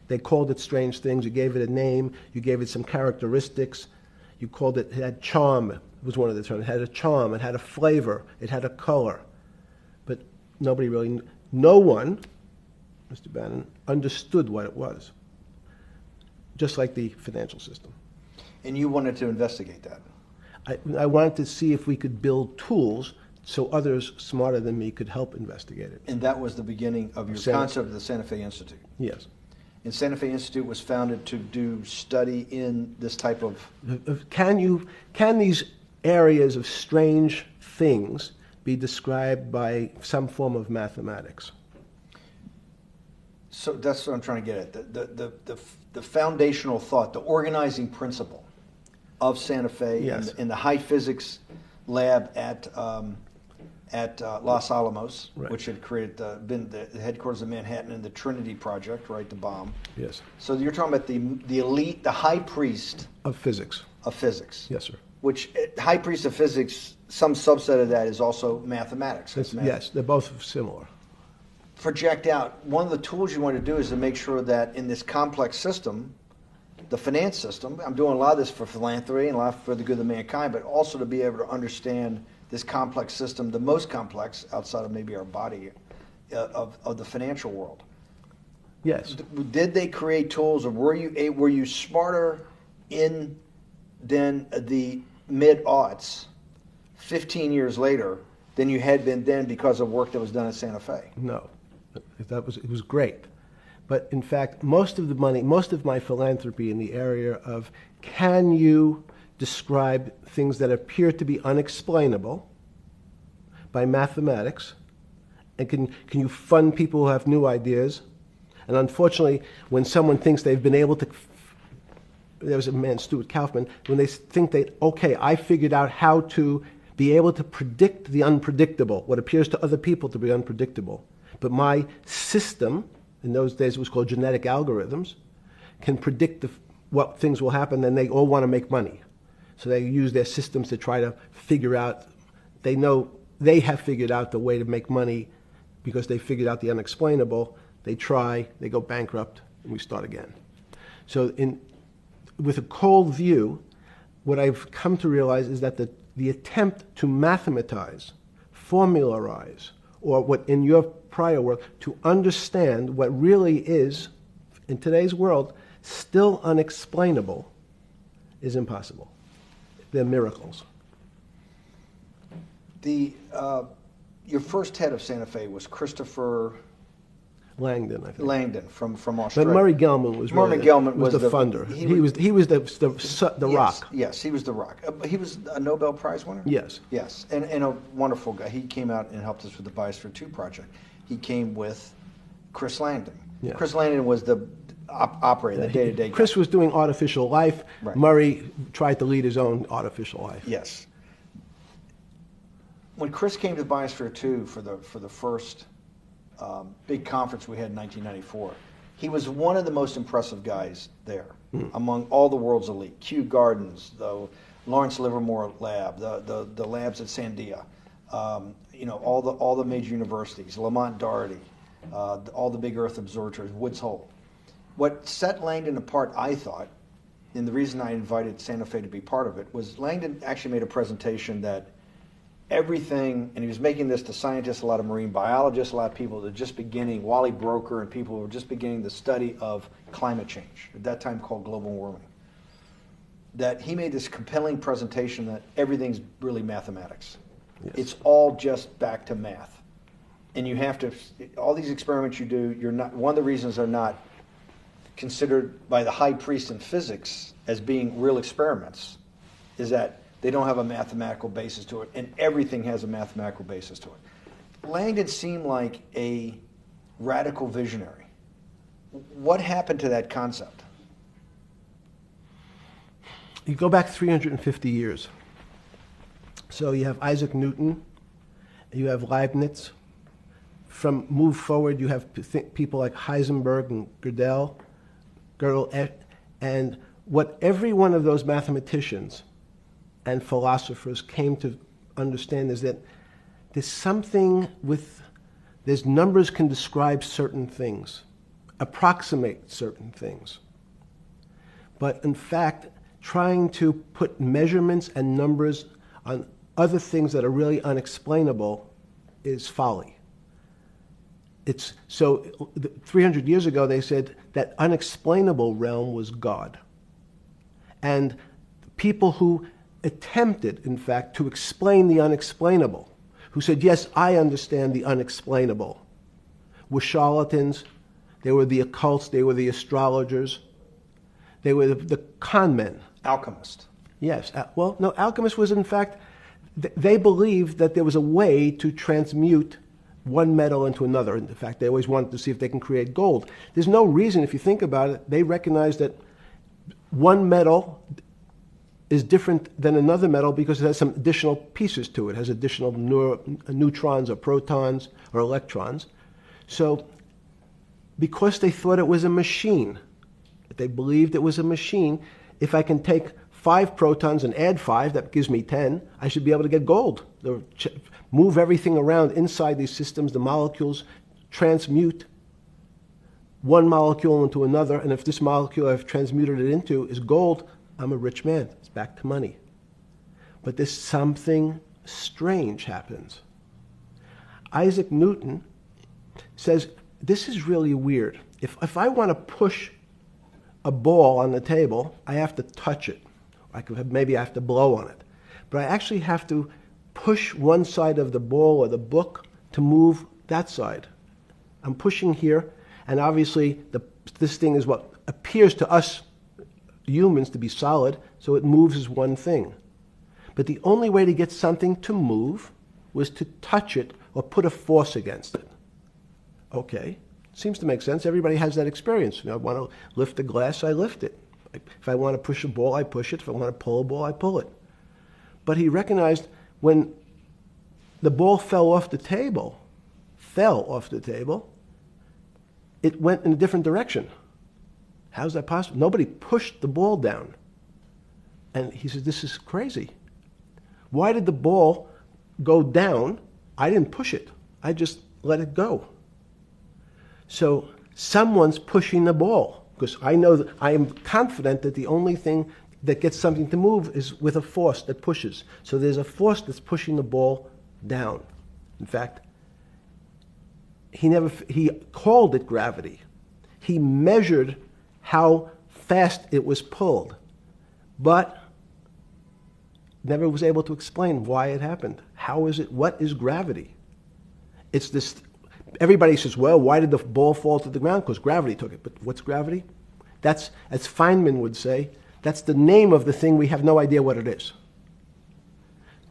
They called it strange things. You gave it a name. You gave it some characteristics. You called it had charm. It was one of the terms. It had a charm. It had a flavor. It had a color. But no one, Mr. Bannon, understood what it was. Just like the financial system. And you wanted to investigate that. I wanted to see if we could build tools so others smarter than me could help investigate it. And that was the beginning of your concept of the Santa Fe Institute. Yes. And Santa Fe Institute was founded to do study in this type of... Can these areas of strange things be described by some form of mathematics? So that's what I'm trying to get at. The foundational thought, the organizing principle of Santa Fe, yes, in the high physics lab at Los Alamos, right, which had been the headquarters of Manhattan, and the Trinity Project, right, the bomb. Yes. So you're talking about the elite, the high priest of physics. Of physics. Yes, sir. Which high priest of physics, some subset of that is also mathematics. Yes, they're both similar. Project out. One of the tools you want to do is to make sure that in this complex system, the finance system, I'm doing a lot of this for philanthropy and a lot for the good of mankind, but also to be able to understand this complex system, the most complex outside of maybe our body, of the financial world. Yes. Did they create tools, or were you smarter in then the mid-aughts, 15 years later, than you had been then because of work that was done at Santa Fe? No, it was great. But in fact, most of my philanthropy in the area of can you describe things that appear to be unexplainable by mathematics, and can you fund people who have new ideas? And unfortunately, when someone thinks they've been able to, there was a man, Stuart Kaufman, when they think I figured out how to be able to predict the unpredictable, what appears to other people to be unpredictable. But my system, in those days it was called genetic algorithms, can predict what things will happen, and they all want to make money. So they use their systems to try to figure out, they know they have figured out the way to make money because they figured out the unexplainable. They try, they go bankrupt, and we start again. So with a cold view, what I've come to realize is that the attempt to mathematize, formularize, or what in your prior work, to understand what really is, in today's world, still unexplainable, is impossible. They're miracles. Your first head of Santa Fe was Christopher Langdon, I think. Langdon from Australia. But Murray Gell-Mann was the funder. He was the rock. Yes, he was the rock. He was a Nobel Prize winner? Yes. Yes, and a wonderful guy. He came out and helped us with the Biosphere 2 project. He came with Chris Langdon. Yes. Chris Langdon was the operator, the day-to-day guy. Chris was doing artificial life. Right. Murray tried to lead his own artificial life. Yes. When Chris came to Biosphere 2 for the first big conference we had in 1994, he was one of the most impressive guys there among all the world's elite. Kew Gardens, the Lawrence Livermore lab, the labs at Sandia, all the major universities, Lamont Doherty, all the big Earth observatories, Woods Hole. What set Langdon apart, I thought, and the reason I invited Santa Fe to be part of it, was Langdon actually made a presentation that everything, and he was making this to scientists, a lot of marine biologists, a lot of people that were just beginning, Wally Broker and people who were just beginning the study of climate change, at that time called global warming, that he made this compelling presentation that everything's really mathematics. Yes. It's all just back to math. And you have to, all these experiments you do, one of the reasons they're not considered by the high priest in physics as being real experiments is that they don't have a mathematical basis to it, and everything has a mathematical basis to it. Langdon seemed like a radical visionary. What happened to that concept? You go back 350 years. So you have Isaac Newton, you have Leibniz. From move forward, you have people like Heisenberg and Gödel, and what every one of those mathematicians and philosophers came to understand is that there's numbers can describe certain things, approximate certain things. But in fact, trying to put measurements and numbers on other things that are really unexplainable is folly. 300 years ago, they said that unexplainable realm was God. And people who attempted, in fact, to explain the unexplainable, who said, yes, I understand the unexplainable, were charlatans, they were the occults, they were the astrologers, they were the con men. Alchemist. Yes. Well, no, alchemists was, in fact, they believed that there was a way to transmute one metal into another. In fact, they always wanted to see if they can create gold. There's no reason, if you think about it, they recognize that one metal is different than another metal because it has some additional pieces to it. It has additional neutrons or protons or electrons. So because they thought it was a machine, they believed it was a machine, if I can take 5 protons and add 5, that gives me 10, I should be able to get gold. Move everything around inside these systems, the molecules transmute one molecule into another, and if this molecule I've transmuted it into is gold, I'm a rich man. It's back to money. But there's something strange happens. Isaac Newton says, this is really weird. If I want to push a ball on the table, I have to touch it. Maybe I have to blow on it. But I actually have to push one side of the ball or the book to move that side. I'm pushing here, and obviously this thing is what appears to us humans to be solid, so it moves as one thing. But the only way to get something to move was to touch it or put a force against it. Okay, seems to make sense. Everybody has that experience. I want to lift a glass, I lift it. If I want to push a ball, I push it. If I want to pull a ball, I pull it. But he recognized when the ball fell off the table, it went in a different direction. How's that possible? Nobody pushed the ball down. And he said, this is crazy. Why did the ball go down? I didn't push it. I just let it go. So someone's pushing the ball, because I know that I am confident that the only thing that gets something to move is with a force that pushes. So there's a force that's pushing the ball down. In fact, he called it gravity. He measured how fast it was pulled, but never was able to explain why it happened. How is it? What is gravity? It's this. Everybody says, well, why did the ball fall to the ground? Because gravity took it. But what's gravity? That's, as Feynman would say, that's the name of the thing. We have no idea what it is.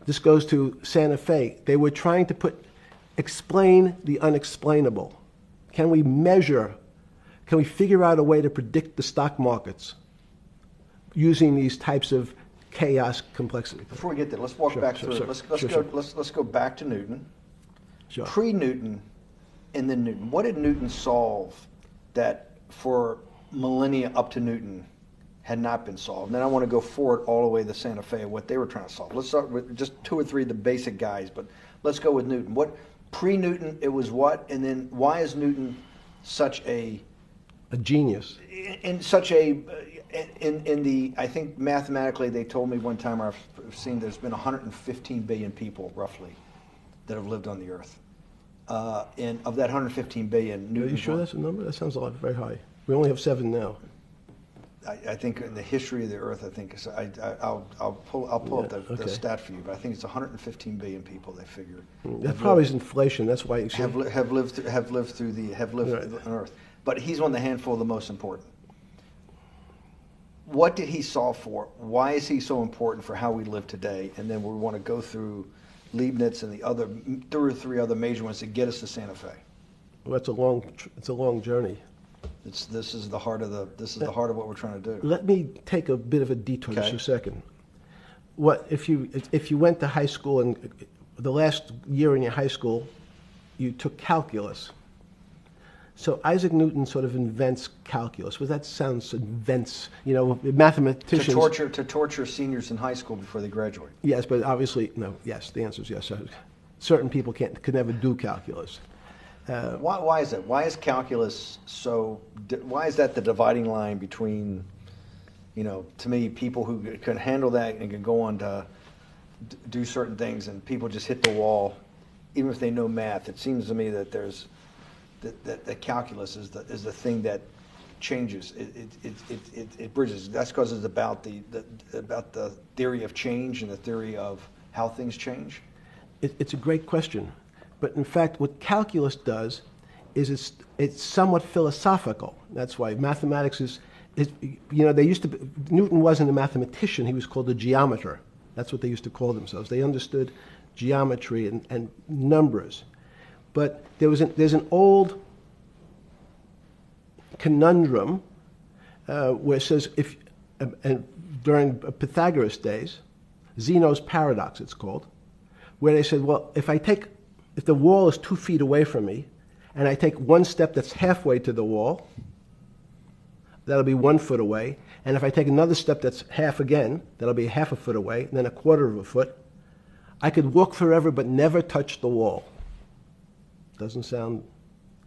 This goes to Santa Fe. They were trying to explain the unexplainable. Can we measure? Can we figure out a way to predict the stock markets using these types of chaos complexity? Before we get there, let's walk back through it. Let's go back to Newton. Sure. Pre-Newton and then Newton. What did Newton solve that for millennia up to Newton had not been solved? And then I want to go forward all the way to Santa Fe, what they were trying to solve. Let's start with just 2 or 3 of the basic guys, but let's go with Newton. What pre-Newton, it was what? And then why is Newton such a genius? In such a in the, I think mathematically they told me one time, I've seen there's been 115 billion people roughly that have lived on the earth. And of that 115 billion, Newton. Are you sure that's a number? That sounds a lot very high. We only have 7 now. I think in the history of the earth, I think I'll pull up the stat for you, but I think it's 115 billion people. They figure that probably is inflation. That's why you have lived on Earth. But he's one of the handful of the most important. What did he solve for? Why is he so important for how we live today? And then we want to go through Leibniz and the other two or three other major ones to get us to Santa Fe? Well, it's a long journey. This is the heart of what we're trying to do. Let me take a bit of a detour Okay. just a second. What if you went to high school and the last year in your high school, you took calculus? So Isaac Newton sort of invents calculus. Well, that sounds invents. Mathematicians. To torture seniors in high school before they graduate. Yes, but obviously no. Yes, the answer is yes. Certain people could never do calculus. Why is that? Why is calculus so? Why is that the dividing line between, to me, people who can handle that and can go on to do certain things, and people just hit the wall, even if they know math? It seems to me that there's that calculus is the thing that changes. It bridges. That's because it's about the theory of change and the theory of how things change. It's a great question. But in fact, what calculus does is it's somewhat philosophical. That's why mathematics is Newton wasn't a mathematician, he was called a geometer. That's what they used to call themselves. They understood geometry and numbers. But there's an old conundrum where it says, during Pythagoras' days, Zeno's paradox it's called, where they said, well, if the wall is 2 feet away from me, and I take one step that's halfway to the wall, that'll be 1 foot away. And if I take another step that's half again, that'll be half a foot away, and then a quarter of a foot. I could walk forever but never touch the wall. Doesn't sound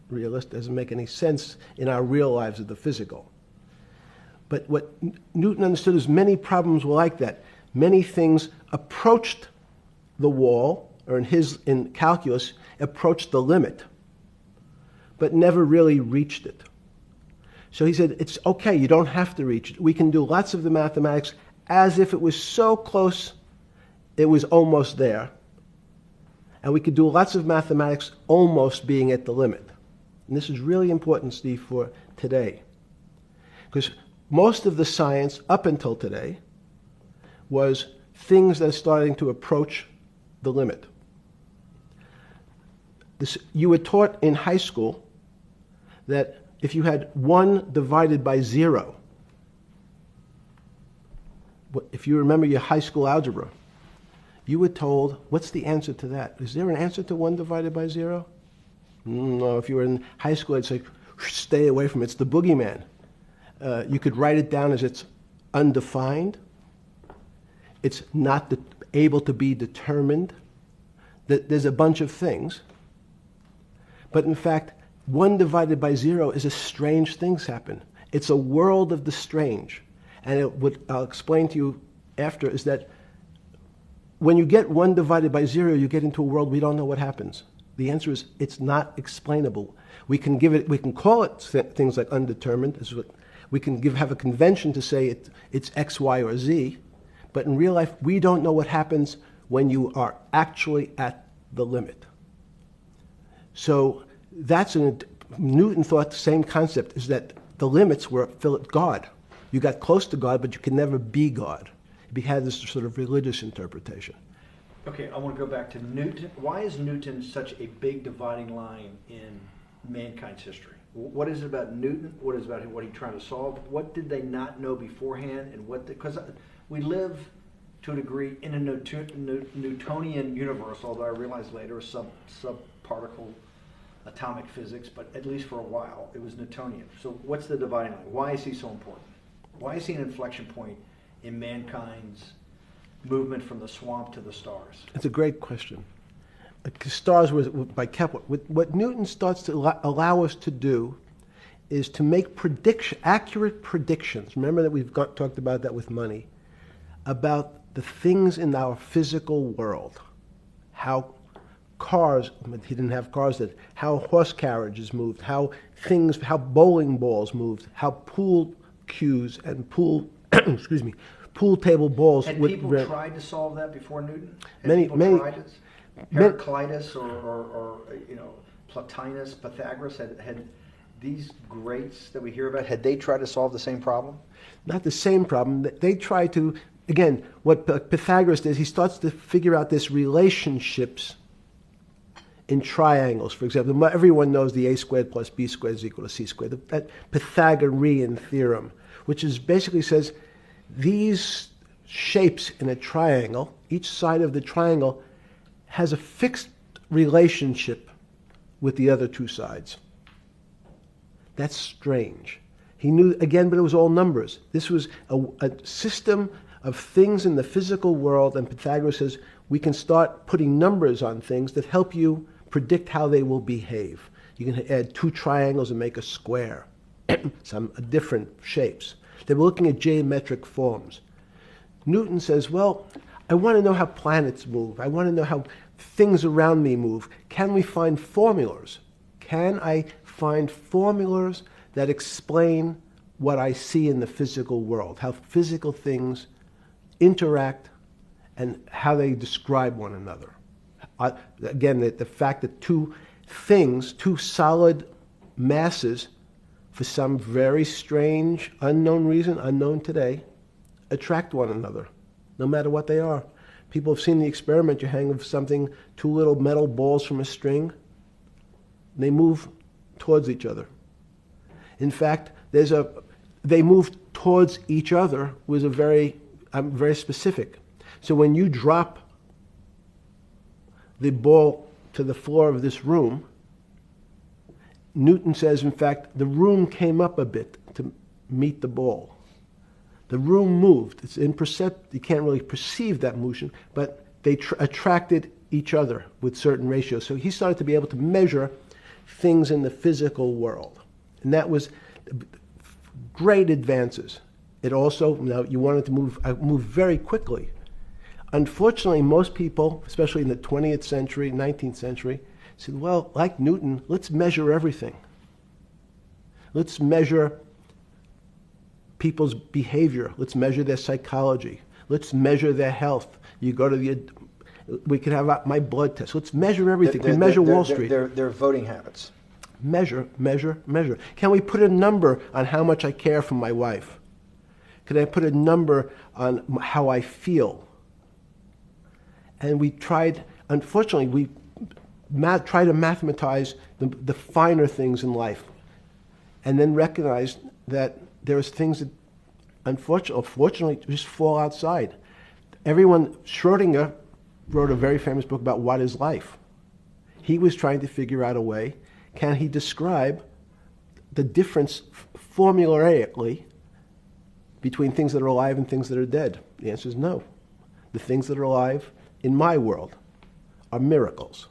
realistic, doesn't make any sense in our real lives of the physical. But what Newton understood is many problems were like that. Many things approached the wall, or in calculus, approached the limit, but never really reached it. So he said, it's okay, you don't have to reach it. We can do lots of the mathematics as if it was so close it was almost there. And we could do lots of mathematics almost being at the limit. And this is really important, Steve, for today. Because most of the science up until today was things that are starting to approach the limit. You were taught in high school that if you had 1 divided by 0, if you remember your high school algebra, you were told, what's the answer to that? Is there an answer to 1 divided by 0? No, if you were in high school, I'd say, stay away from it. It's the boogeyman. You could write it down as it's undefined. It's not able to be determined. There's a bunch of things. But in fact, 1 divided by 0 is a strange things happen. It's a world of the strange. And what I'll explain to you after is that when you get 1 divided by 0, you get into a world we don't know what happens. The answer is it's not explainable. We can call it things like undetermined. We can have a convention to say it's X, Y, or Z. But in real life, we don't know what happens when you are actually at the limit. So Newton thought the same concept, is that the limits were God. You got close to God, but you can never be God. He had this sort of religious interpretation. Okay, I want to go back to Newton. Why is Newton such a big dividing line in mankind's history? What is it about Newton? What is it about what he's trying to solve? What did they not know beforehand? And because we live to a degree in a Newtonian universe, although I realized later subparticle atomic physics, but at least for a while it was Newtonian. So what's the dividing line? Why is he so important? Why is he an inflection point in mankind's movement from the swamp to the stars? It's a great question. Stars was by Kepler. What Newton starts to allow us to do is to make accurate predictions. Remember that we've talked about that with money, about the things in our physical world, how cars, he didn't have cars, how horse carriages moved, how bowling balls moved, how pool cues and pool table balls. Had people tried to solve that before Newton? Many tried it? Heraclitus or Plotinus, Pythagoras had these greats that we hear about. Had they tried to solve the same problem? Not the same problem. They tried to again, what Pythagoras does, he starts to figure out this relationships in triangles. For example, everyone knows the a squared plus b squared is equal to c squared, that Pythagorean theorem, which is basically says these shapes in a triangle, each side of the triangle has a fixed relationship with the other two sides. That's strange. He knew, again, but it was all numbers. This was a system of things in the physical world, and Pythagoras says we can start putting numbers on things that help you predict how they will behave. You can add two triangles and make a square, some different shapes. They were looking at geometric forms. Newton says, well, I want to know how planets move. I want to know how things around me move. Can we find formulas? Can I find formulas that explain what I see in the physical world, how physical things interact and how they describe one another? Again, the fact that two things, two solid masses, for some very strange, unknown reason, unknown today, attract one another, no matter what they are. People have seen the experiment. You hang something, two little metal balls from a string, and they move towards each other. In fact, they move towards each other was very specific. So when you drop the ball to the floor of this room, Newton says, in fact, the room came up a bit to meet the ball. The room moved. It's imperceptible. You can't really perceive that motion, but they attracted each other with certain ratios. So he started to be able to measure things in the physical world. And that was great advances. It also, now you wanted to move very quickly. Unfortunately, most people, especially in the 20th century, 19th century, said, well, like Newton, let's measure everything. Let's measure people's behavior. Let's measure their psychology. Let's measure their health. You go to we could have my blood test. Let's measure everything. We measure Wall Street. Their voting habits. Measure, measure, measure. Can we put a number on how much I care for my wife? Can I put a number on how I feel? And we tried, unfortunately, we try to mathematize the finer things in life, and then recognize that there's things that unfortunately just fall outside. Schrodinger wrote a very famous book about what is life. He was trying to figure out a way, can he describe the difference formulaically between things that are alive and things that are dead? The answer is no. The things that are alive in my world are miracles.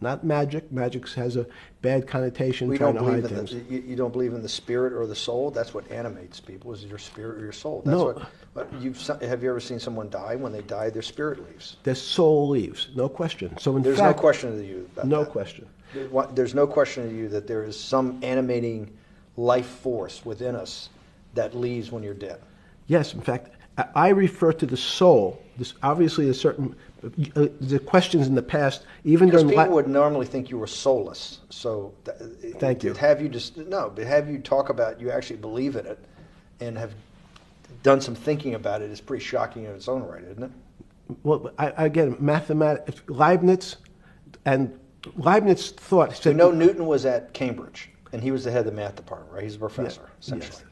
Not magic. Magic has a bad connotation, We trying don't to believe hide in things. you don't believe in the spirit or the soul. That's what animates people, is your spirit or your soul. That's No. have you ever seen someone die? When they die, their spirit leaves. Their soul leaves, no question. So in There's fact, no question to you about no that. question. There's no question to you that there is some animating life force within us that leaves when you're dead. Yes, in fact, I refer to the soul. This obviously is certain. The questions in the past, even Because during people would normally think you were soulless. So, Thank you. But have you talk about you actually believe in it, and have done some thinking about it is pretty shocking in its own right, isn't it? well, again, mathematics. Leibniz thought. We Said, know Newton was at Cambridge, and he was the head of the math department, right? He's a professor, Yes, essentially. yes.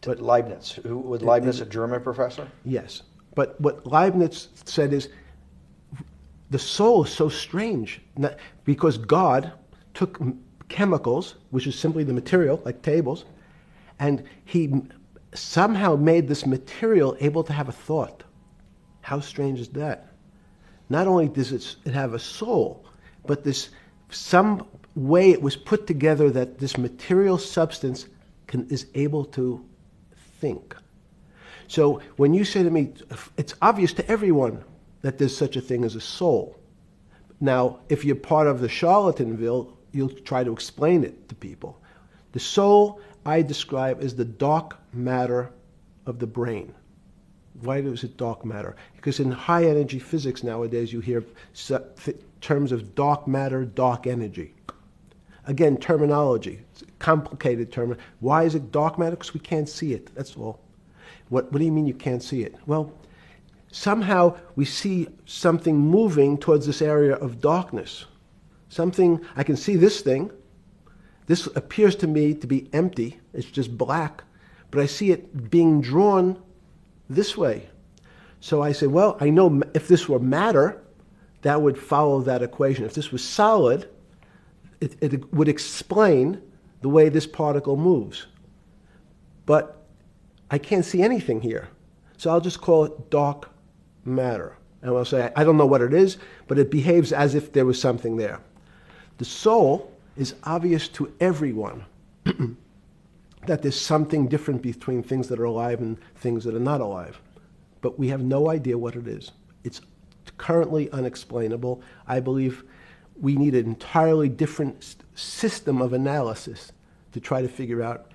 But Leibniz, was Leibniz a German professor? Yes, but what Leibniz said is the soul is so strange because God took chemicals, which is simply the material, like tables, and he somehow made this material able to have a thought. How strange is that? Not only does it have a soul, but some way it was put together that this material substance is able to think. So when you say to me, it's obvious to everyone that there's such a thing as a soul. Now, if you're part of the Charlatanville, you'll try to explain it to people. The soul I describe as the dark matter of the brain. Why is it dark matter? Because in high energy physics nowadays you hear terms of dark matter, dark energy. Again, terminology. It's a complicated term. Why is it dark matter? Because we can't see it. That's all. What do you mean you can't see it? Well, somehow we see something moving towards this area of darkness. Something, I can see this thing. This appears to me to be empty. It's just black. But I see it being drawn this way. So I say, well, I know if this were matter, that would follow that equation. If this was solid, it would explain the way this particle moves. But I can't see anything here. So I'll just call it dark matter. And I'll say, I don't know what it is, but it behaves as if there was something there. The soul is obvious to everyone that there's something different between things that are alive and things that are not alive. But we have no idea what it is. It's currently unexplainable. I believe we need an entirely different system of analysis to try to figure out.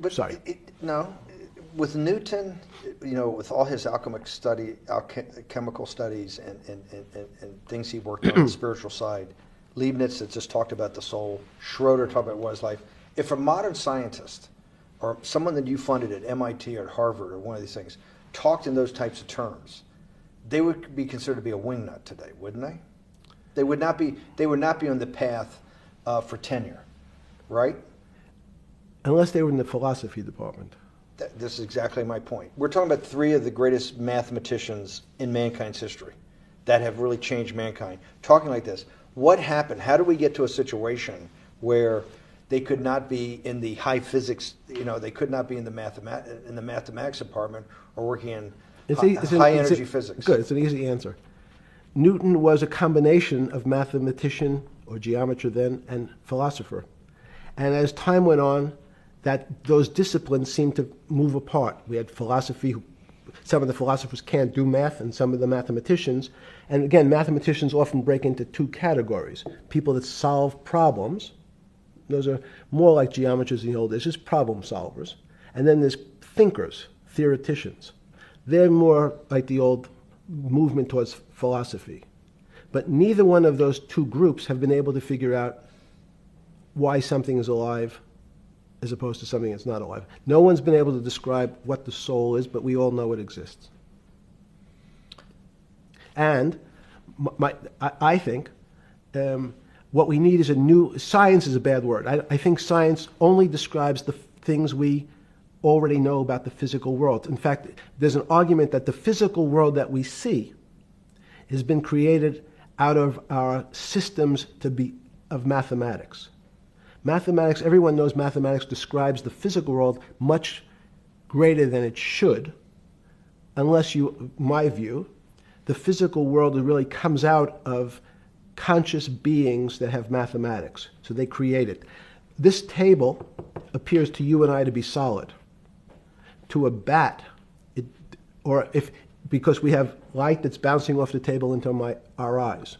But Sorry. No, with Newton, with all his alchemical studies and things he worked on the spiritual side, Leibniz that just talked about the soul, Schroeder talked about what is life. If a modern scientist or someone that you funded at MIT or at Harvard or one of these things talked in those types of terms, they would be considered to be a wingnut today, wouldn't they? They would not be. They would not be on the path for tenure, right? Unless they were in the philosophy department. This is exactly my point. We're talking about three of the greatest mathematicians in mankind's history that have really changed mankind. Talking like this, what happened? How do we get to a situation where they could not be in the high physics? They could not be in the mathematics department or working in high energy physics. Good. It's an easy answer. Newton was a combination of mathematician or geometer then and philosopher, and as time went on, those disciplines seemed to move apart. We had philosophy. Some of the philosophers can't do math, and some of the mathematicians. And again, mathematicians often break into two categories: people that solve problems. Those are more like geometers in the old days, just problem solvers. And then there's thinkers, theoreticians. They're more like the old movement towards philosophy. But neither one of those two groups have been able to figure out why something is alive as opposed to something that's not alive. No one's been able to describe what the soul is, but we all know it exists. And I think what we need is science is a bad word. I think science only describes the things we already know about the physical world. In fact, there's an argument that the physical world that we see has been created out of our systems of mathematics. Mathematics, everyone knows mathematics describes the physical world much greater than it should, unless my view, the physical world really comes out of conscious beings that have mathematics. So they create it. This table appears to you and I to be solid. To a bat, because we have light that's bouncing off the table into our eyes,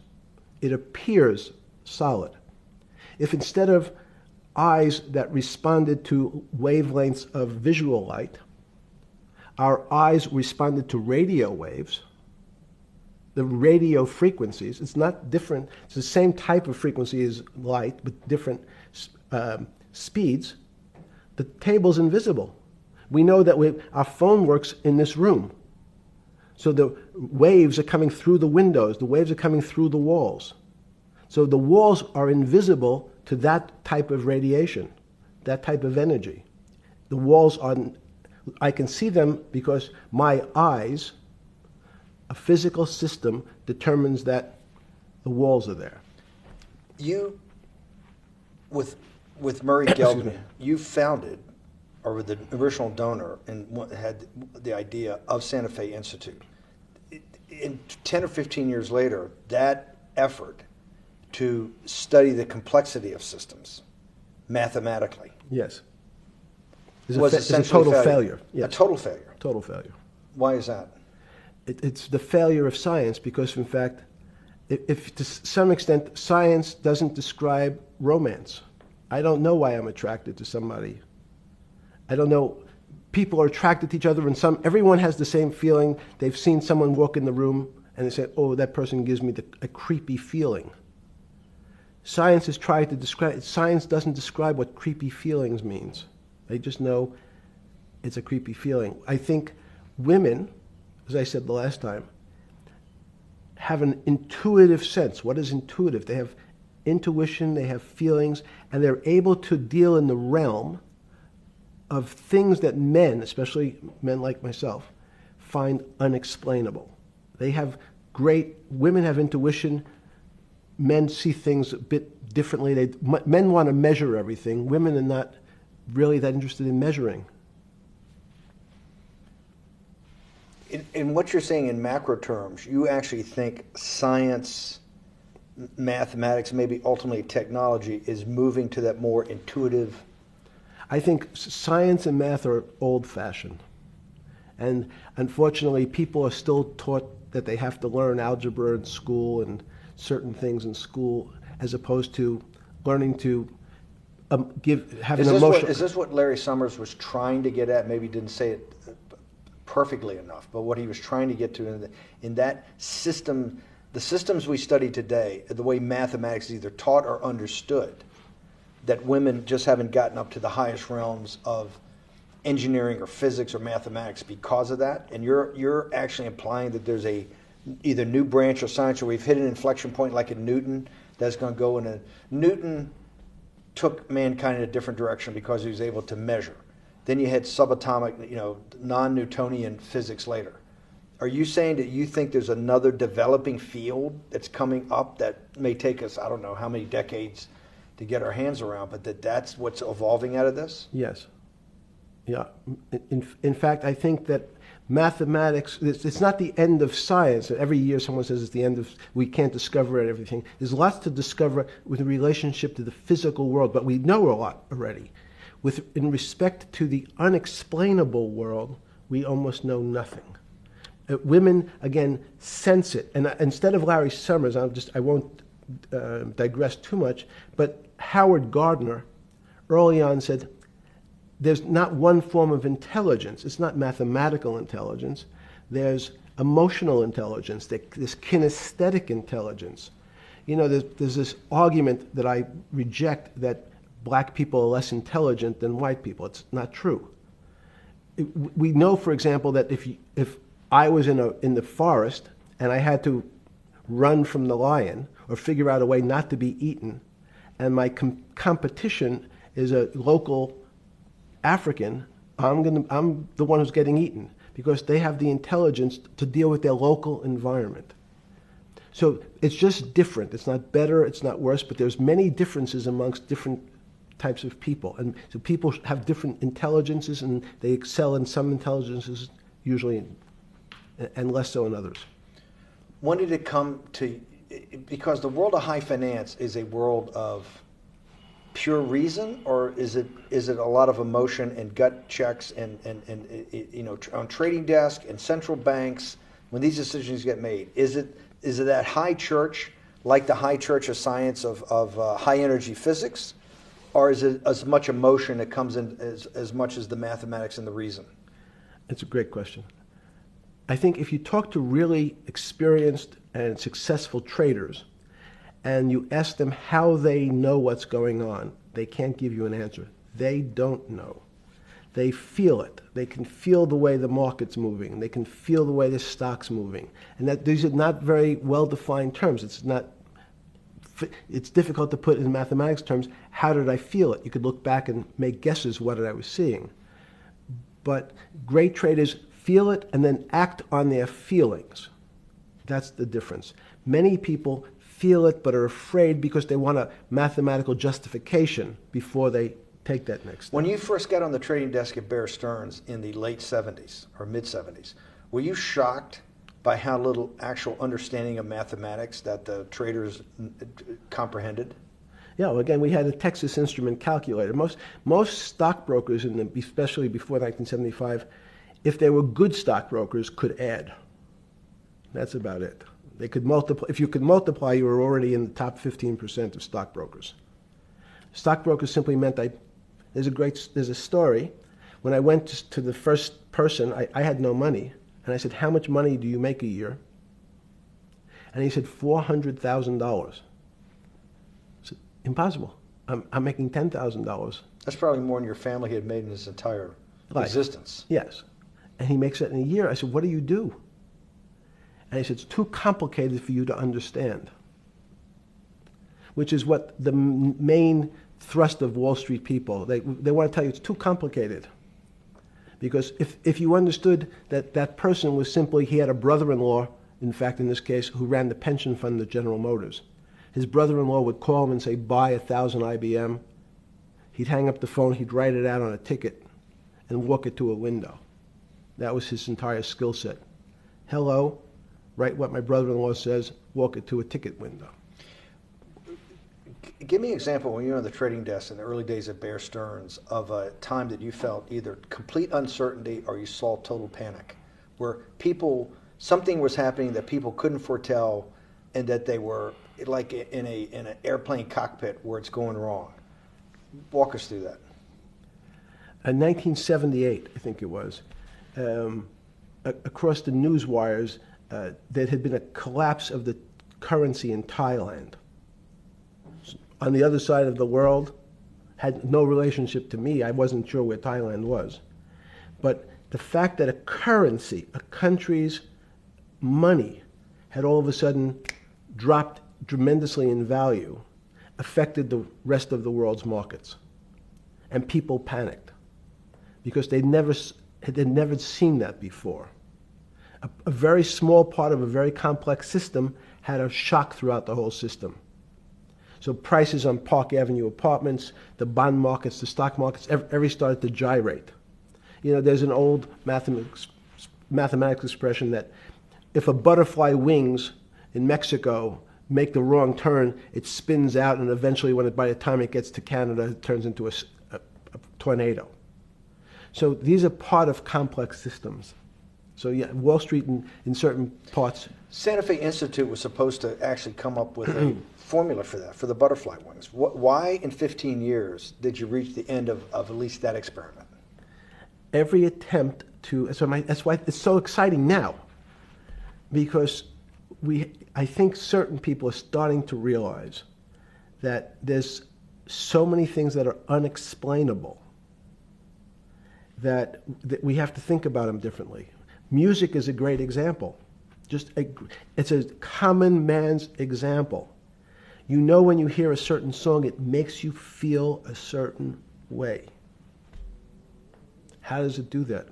it appears solid. If instead of eyes that responded to wavelengths of visual light, our eyes responded to radio waves, the radio frequencies, it's not different, it's the same type of frequency as light, but different speeds, the table's invisible. We know that our phone works in this room. So the waves are coming through the windows, the waves are coming through the walls. So the walls are invisible to that type of radiation, that type of energy. The walls I can see them because my eyes, a physical system determines that the walls are there. You, with Murray Geldman, you founded, or were the original donor, and had the idea of Santa Fe Institute. In 10 or 15 years later, that effort to study the complexity of systems mathematically. Yes. Was it's a total failure. Yes. A total failure. Total failure. Why is that? It's the failure of science because, in fact, if to some extent science doesn't describe romance, I don't know why I'm attracted to somebody. I don't know. People are attracted to each other, and everyone has the same feeling. They've seen someone walk in the room, and they say, "Oh, that person gives me a creepy feeling." Science has tried to describe. Science doesn't describe what creepy feelings means. They just know it's a creepy feeling. I think women as I said the last time, have an intuitive sense. What is intuitive? They have intuition, they have feelings, and they're able to deal in the realm of things that men, especially men like myself, find unexplainable. They have women have intuition, men see things a bit differently. Men want to measure everything. Women are not really that interested in measuring. In what you're saying in macro terms, you actually think science, mathematics, maybe ultimately technology is moving to that more intuitive. I think science and math are old-fashioned. And unfortunately, people are still taught that they have to learn algebra in school and certain things in school, as opposed to learning to have an emotion. Is this what Larry Summers was trying to get at? Maybe he didn't say it perfectly enough, but what he was trying to get to in that system, the systems we study today, the way mathematics is either taught or understood, that women just haven't gotten up to the highest realms of engineering or physics or mathematics because of that. And you're actually implying that there's a either new branch of science, or we've hit an inflection point like in Newton that's going to go in a Newton took mankind in a different direction because he was able to measure. Then you had subatomic, non-Newtonian physics later. Are you saying that you think there's another developing field that's coming up that may take us, I don't know how many decades to get our hands around, but that's what's evolving out of this? Yes. Yeah. In fact, I think that mathematics, it's not the end of science. Every year someone says it's the end of, we can't discover everything. There's lots to discover with relationship to the physical world, but we know a lot already. In respect to the unexplainable world, we almost know nothing. Women, again, sense it. And instead of Larry Summers, I won't digress too much, but Howard Gardner early on said, there's not one form of intelligence. It's not mathematical intelligence. There's emotional intelligence. There's kinesthetic intelligence. There's this argument that I reject that black people are less intelligent than white people. It's not true. We know, for example, that if I was in the forest and I had to run from the lion or figure out a way not to be eaten, and my competition is a local African, I'm the one who's getting eaten because they have the intelligence to deal with their local environment. So it's just different. It's not better, it's not worse, but there's many differences amongst different types of people. And so people have different intelligences, and they excel in some intelligences usually, and less so in others. When did it come to, because the world of high finance is a world of pure reason, or is it a lot of emotion and gut checks and on trading desk and central banks when these decisions get made? Is it that high church, like the high church of science of high energy physics, or is it as much emotion that comes in as much as the mathematics and the reason? It's a great question. I think if you talk to really experienced and successful traders, and you ask them how they know what's going on, they can't give you an answer. They don't know. They feel it. They can feel the way the market's moving. They can feel the way the stock's moving. And that these are not very well-defined terms. It's difficult to put in mathematics terms, how did I feel it? You could look back and make guesses what I was seeing. But great traders feel it and then act on their feelings. That's the difference. Many people feel it but are afraid because they want a mathematical justification before they take that next step. When you first got on the trading desk at Bear Stearns in the late 70s or mid 70s, were you shocked by how little actual understanding of mathematics that the traders comprehended? Yeah, well, again, we had a Texas Instrument calculator. Most stockbrokers, especially before 1975, if they were good stockbrokers, could add. That's about it. They could multiply. If you could multiply, you were already in the top 15% of stockbrokers. Stockbrokers simply meant there's a story. When I went to the first person, I had no money. And I said, how much money do you make a year? And he said, $400,000. I said, impossible. I'm making $10,000. That's probably more than your family had made in his entire existence. Yes. And he makes it in a year. I said, what do you do? And he said, it's too complicated for you to understand, which is what the main thrust of Wall Street people, they want to tell you it's too complicated. Because if you understood that that person was simply, he had a brother-in-law, in fact, in this case, who ran the pension fund at General Motors. His brother-in-law would call him and say, buy 1,000 IBM. He'd hang up the phone, he'd write it out on a ticket and walk it to a window. That was his entire skill set. Hello, write what my brother-in-law says, walk it to a ticket window. Give me an example when you were on the trading desk in the early days of Bear Stearns of a time that you felt either complete uncertainty or you saw total panic, where something was happening that people couldn't foretell, and that they were like in an airplane cockpit where it's going wrong. Walk us through that. In 1978, I think it was, across the news wires, there had been a collapse of the currency in Thailand. On the other side of the world, had no relationship to me. I wasn't sure where Thailand was. But the fact that a currency, a country's money, had all of a sudden dropped tremendously in value affected the rest of the world's markets. And people panicked because they'd never seen that before. A very small part of a very complex system had a shock throughout the whole system. So prices on Park Avenue apartments, the bond markets, the stock markets, every started to gyrate. You know, there's an old mathematics expression that if a butterfly wings in Mexico make the wrong turn, it spins out, and eventually, by the time it gets to Canada, it turns into a tornado. So these are part of complex systems. So yeah, Wall Street in certain parts. Santa Fe Institute was supposed to actually come up with a formula for that, for the butterfly wings. Why in 15 years did you reach the end of at least that experiment? Every attempt to, that's why it's so exciting now, because I think certain people are starting to realize that there's so many things that are unexplainable that we have to think about them differently. Music is a great example. It's a common man's example. You know, when you hear a certain song, it makes you feel a certain way. How does it do that?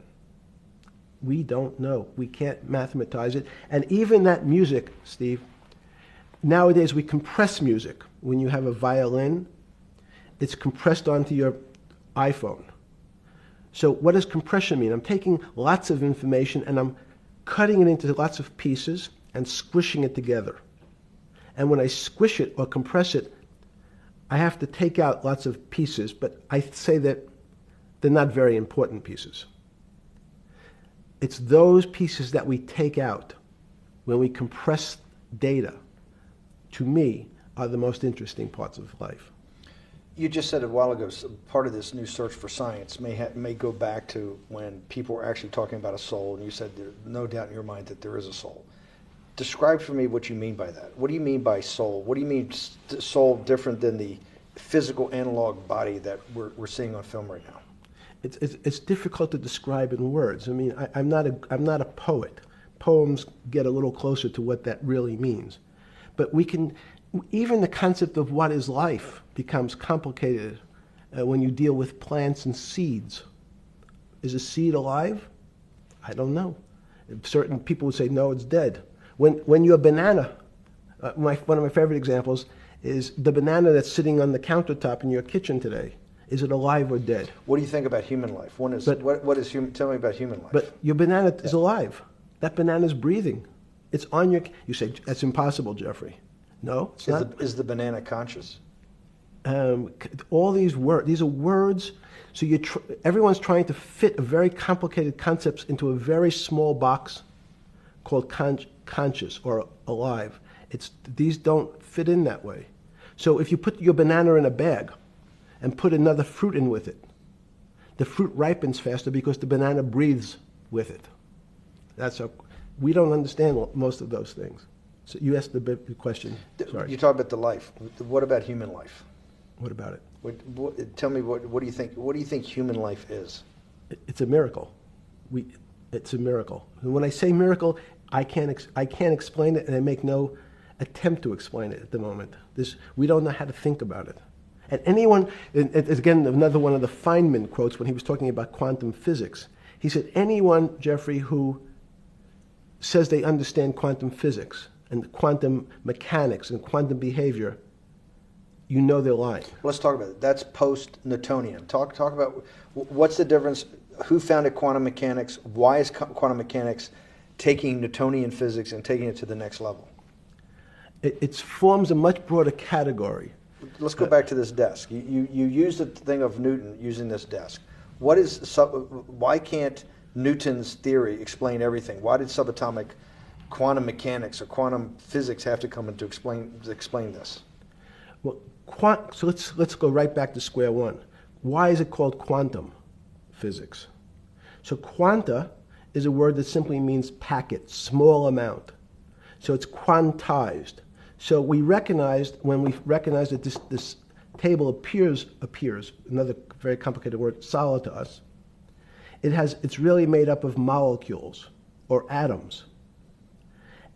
We don't know. We can't mathematize it. And even that music, Steve, nowadays we compress music. When you have a violin, it's compressed onto your iPhone. So what does compression mean? I'm taking lots of information and I'm cutting it into lots of pieces and squishing it together. And when I squish it or compress it, I have to take out lots of pieces, but I say that they're not very important pieces. It's those pieces that we take out when we compress data, to me, are the most interesting parts of life. You just said a while ago, part of this new search for science may go back to when people were actually talking about a soul, and you said there's no doubt in your mind that there is a soul. Describe for me what you mean by that. What do you mean by soul? What do you mean soul different than the physical analog body that we're seeing on film right now? It's difficult to describe in words. I mean, I'm not a poet. Poems get a little closer to what that really means. But even the concept of what is life becomes complicated when you deal with plants and seeds. Is a seed alive? I don't know. Certain people would say, no, it's dead. When your banana, one of my favorite examples is the banana that's sitting on the countertop in your kitchen today. Is it alive or dead? What do you think about human life? What is human? Tell me about human life. But your banana is alive. That banana is breathing. It's on your. You say that's impossible, Jeffrey. No, it's not. Is the banana conscious? All these words. These are words. So everyone's trying to fit a very complicated concepts into a very small box called conscious or alive. These don't fit in that way. So if you put your banana in a bag and put another fruit in with it, the fruit ripens faster because the banana breathes with it. We don't understand most of those things. So you asked the big question. Sorry. You talk about the life. What about human life? What about it? Tell me what do you think? What do you think human life is? It's a miracle. It's a miracle. And when I say miracle, I can't explain it, and I make no attempt to explain it at the moment. We don't know how to think about it. And anyone, and again, another one of the Feynman quotes when he was talking about quantum physics. He said, anyone, Jeffrey, who says they understand quantum physics and quantum mechanics and quantum behavior, you know they're lying. Let's talk about it. That's post-Newtonian. Talk about what's the difference, who founded quantum mechanics, why is quantum mechanics taking Newtonian physics and taking it to the next level? It forms a much broader category. Let's go back to this desk. You used the thing of Newton using this desk. Why can't Newton's theory explain everything? Why did subatomic quantum mechanics or quantum physics have to come in to explain this? Well, so let's go right back to square one. Why is it called quantum physics? So quanta is a word that simply means packet, small amount. So it's quantized. So we recognized, when we recognized that this table appears, another very complicated word, solid to us, it's really made up of molecules or atoms.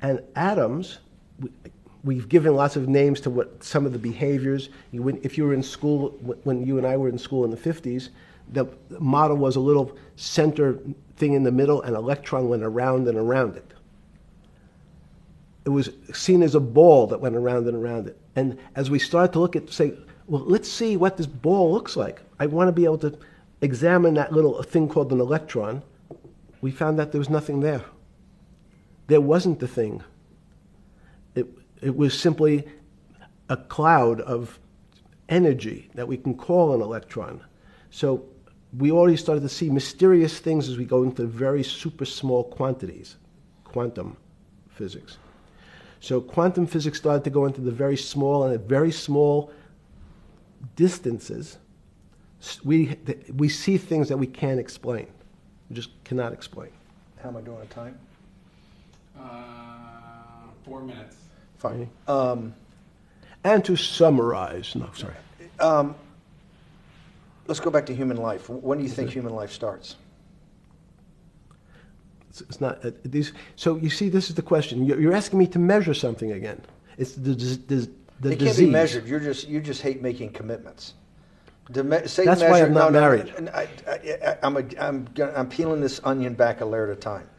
And atoms, we've given lots of names to what some of the behaviors. If you were in school, when you and I were in school in the 50s, the model was a little center thing in the middle, and an electron went around and around it. It was seen as a ball that went around and around it. And as we started to look at, say, well, let's see what this ball looks like. I want to be able to examine that little thing called an electron. We found that there was nothing there. There wasn't the thing. It was simply a cloud of energy that we can call an electron. So we already started to see mysterious things as we go into very super small quantities, quantum physics. So quantum physics started to go into the very small, and at very small distances, we see things that we can't explain. We just cannot explain. How am I doing on time? 4 minutes. Fine. And to summarize, no, sorry. Let's go back to human life. When do you think human life starts? It's not these. So you see, this is the question. You're asking me to measure something again. It's the It disease. can't be measured. You just hate making commitments. That's why I'm not married. I'm peeling this onion back a layer at a time.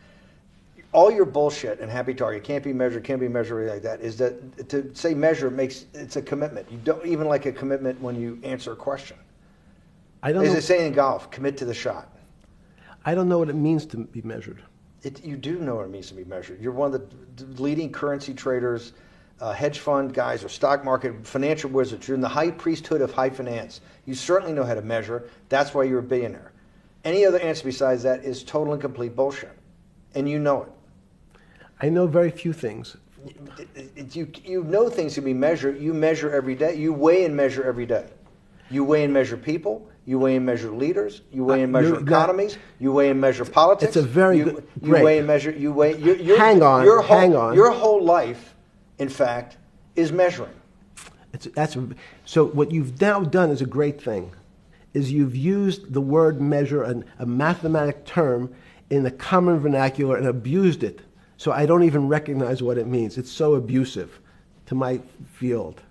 All your bullshit and happy target can't be measured like that. Is that to say measure it's a commitment. You don't even like a commitment when you answer a question. I don't As know. they say in golf, commit to the shot. I don't know what it means to be measured. You do know what it means to be measured. You're one of the leading currency traders, hedge fund guys, or stock market financial wizards. You're in the high priesthood of high finance. You certainly know how to measure. That's why you're a billionaire. Any other answer besides that is total and complete bullshit, and you know it. I know very few things. You know things can be measured. You measure every day. You weigh and measure every day. You weigh and measure people. You weigh and measure leaders. You weigh and measure economies. You weigh and measure politics. It's a very good. You weigh and measure. You weigh. Hang on. Your whole life, in fact, is measuring. So what you've now done is a great thing, is you've used the word measure, a mathematic term, in the common vernacular and abused it. So I don't even recognize what it means. It's so abusive to my field.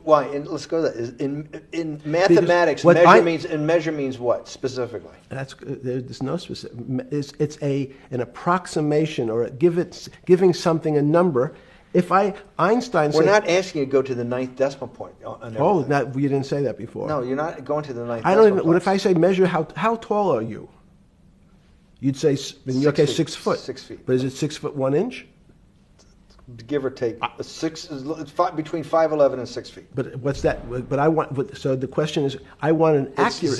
Why? And let's go to that. In mathematics, measure means what specifically? There's no specific. It's an approximation, or giving something a number. Einstein said, we're not asking you to go to the ninth decimal point. You didn't say that before. No, you're not going to the ninth. I don't even. What if I say measure? How tall are you? You'd say, in your case, 6 foot. 6 feet. But is it 6 foot 1 inch? Give or take, between 5'11" and 6 feet. But what's that? But I want. So the question is, I want an accurate.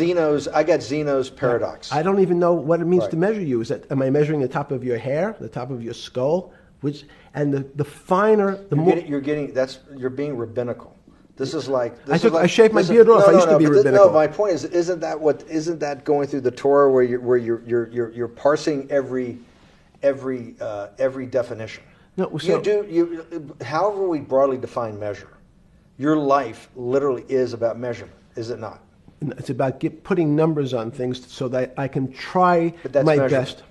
I got Zeno's paradox. I don't even know what it means to measure you. Am I measuring the top of your hair, the top of your skull, and the finer, the more you're being rabbinical. This is like I shaved my beard off. I used to be rabbinical. No, my point is, isn't that going through the Torah where you're parsing every definition? No, so however we broadly define measure, your life literally is about measurement, is it not? It's about putting numbers on things so that I can try my best.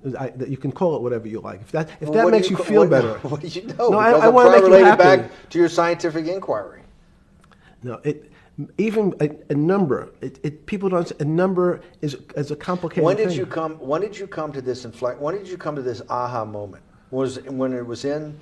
That you can call it whatever you like. If Well, that what do makes you ca- feel what- better. What do you know? No, Because I I'm wanna trying to make you relate it happy. back to your scientific inquiry. No, even a number. People don't. A number is a complicated When did thing. you come? When did you come to this When did you come to this aha moment? Was when it was in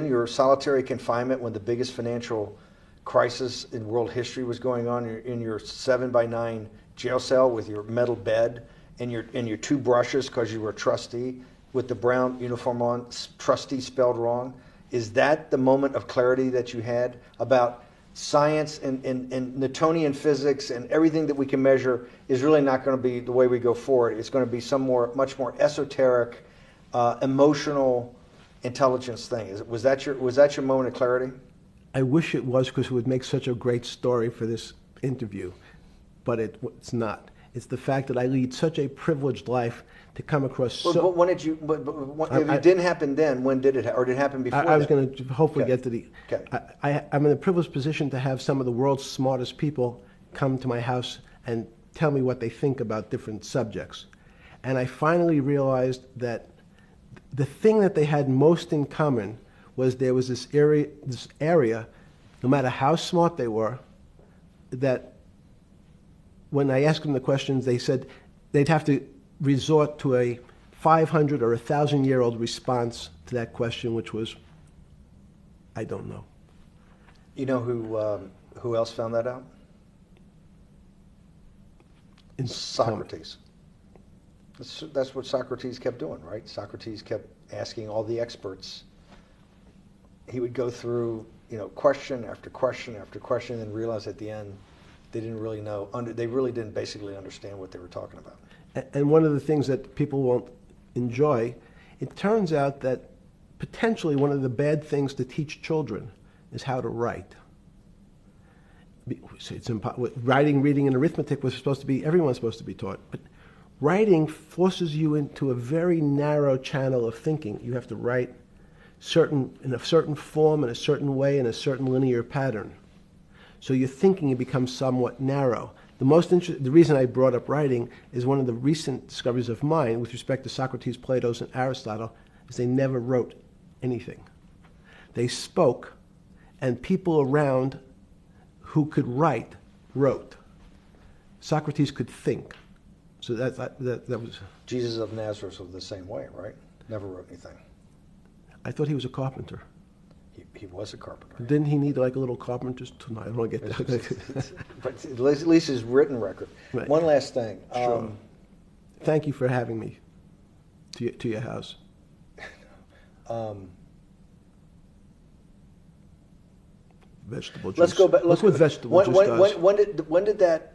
your solitary confinement, when the biggest financial crisis in world history was going on, in your 7x9 jail cell with your metal bed and your two brushes because you were a trustee with the brown uniform on, trustee spelled wrong. Is that the moment of clarity that you had about science and Newtonian physics and everything that we can measure is really not going to be the way we go forward? It's going to be much more esoteric, emotional intelligence thing. Was that your moment of clarity? I wish it was, because it would make such a great story for this interview, but it's not. It's the fact that I lead such a privileged life to come across. But when did you? If it didn't happen then, when did it? Or did it happen before? I was then? going to hopefully Okay. get to the. Okay. I'm in a privileged position to have some of the world's smartest people come to my house and tell me what they think about different subjects, and I finally realized that the thing that they had most in common was there was this area, no matter how smart they were, that when I asked them the questions, they said they'd have to resort to a 500 or 1,000-year-old response to that question, which was, I don't know. You know who else found that out? Socrates. That's what Socrates kept doing, right? Socrates kept asking all the experts. He would go through, question after question after question, and realize at the end they didn't really know. They really didn't basically understand what they were talking about. And one of the things that people won't enjoy, it turns out that potentially one of the bad things to teach children is how to write. Writing, reading, and arithmetic was supposed to be, everyone's supposed to be taught. But writing forces you into a very narrow channel of thinking. You have to write in a certain form, in a certain way, in a certain linear pattern. So your thinking becomes somewhat narrow. The reason I brought up writing is one of the recent discoveries of mine with respect to Socrates, Plato, and Aristotle is they never wrote anything. They spoke, and people around who could write wrote. Socrates could think. So that was. Jesus of Nazareth was the same way, right? Never wrote anything. I thought he was a carpenter. He was a carpenter. Didn't he need like a little carpenter's tonight? I don't want to get that. But at least his written record. Right. One last thing. Sure. Thank you for having me to your house. Vegetable juice. Let's go back. Look what vegetable juice does. When did that?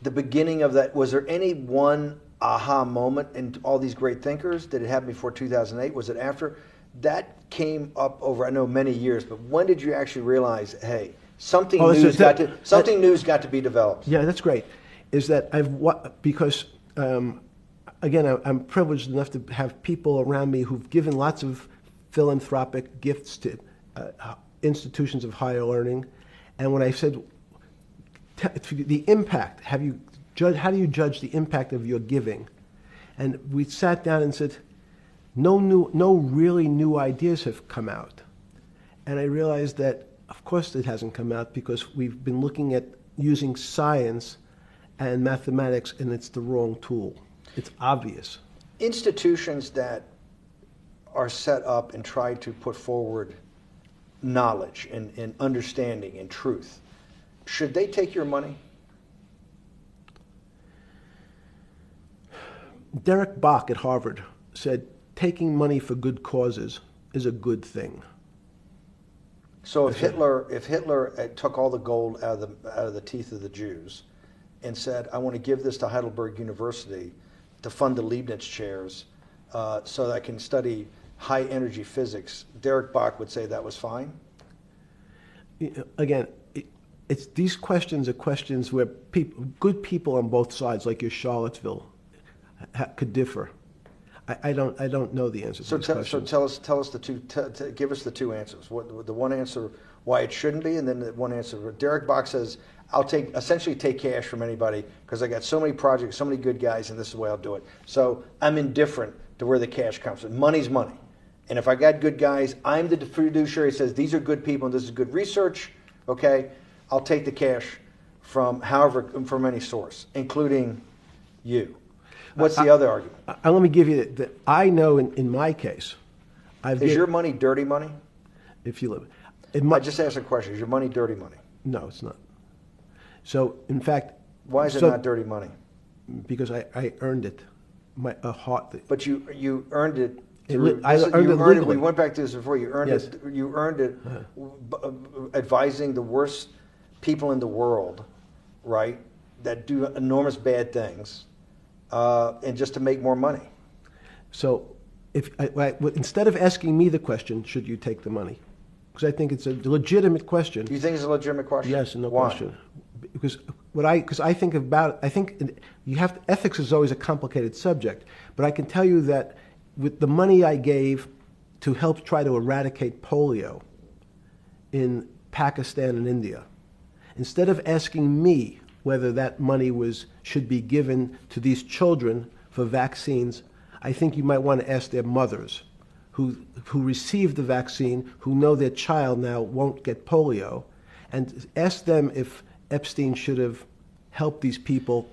The beginning of that. Was there any one aha moment in all these great thinkers? Did it happen before 2008? Was it after? That came up over, I know, many years. But when did you actually realize, hey, something new's got to be developed? Yeah, that's great. Is that because again, I'm privileged enough to have people around me who've given lots of philanthropic gifts to institutions of higher learning, and when I said the impact, how do you judge the impact of your giving? And we sat down and said, no really new ideas have come out. And I realized that, of course, it hasn't come out because we've been looking at using science and mathematics, and it's the wrong tool. It's obvious. Institutions that are set up and try to put forward knowledge and understanding and truth, should they take your money? Derek Bach at Harvard said, taking money for good causes is a good thing. So if Hitler took all the gold out of the teeth of the Jews and said, I want to give this to Heidelberg University to fund the Leibniz chairs so that I can study high energy physics, Derek Bach would say that was fine? Again, these questions are questions where good people on both sides, like your Charlottesville, could differ. I don't know the answer to these questions. So tell us the two. Give us the two answers. The one answer why it shouldn't be, and then the one answer. Derek Bach says, I'll essentially take cash from anybody because I got so many projects, so many good guys, and this is the way I'll do it. So I'm indifferent to where the cash comes from. Money's money. And if I got good guys, I'm the fiduciary that says these are good people and this is good research, okay? I'll take the cash from from any source, including you. What's the other argument? Let me give you that. I know in my case, Is your money dirty money? if you live, I just asked a question. Is your money dirty money? no, it's not. So in fact, Why is it not dirty money? because I earned it, a heart. But you earned it. I earned it legally. We went back to this before. You earned Yes. it. You earned it advising the worst people in the world, right? That do enormous bad things, and just to make more money. So instead of asking me the question, should you take the money? Because I think it's a legitimate question. Do you think it's a legitimate question? Yes, no Why? question. Because I think about, I think ethics is always a complicated subject, but I can tell you that with the money I gave to help try to eradicate polio in Pakistan and India, instead of asking me whether that money should be given to these children for vaccines, I think you might want to ask their mothers who received the vaccine, who know their child now won't get polio, and ask them if Epstein should have helped these people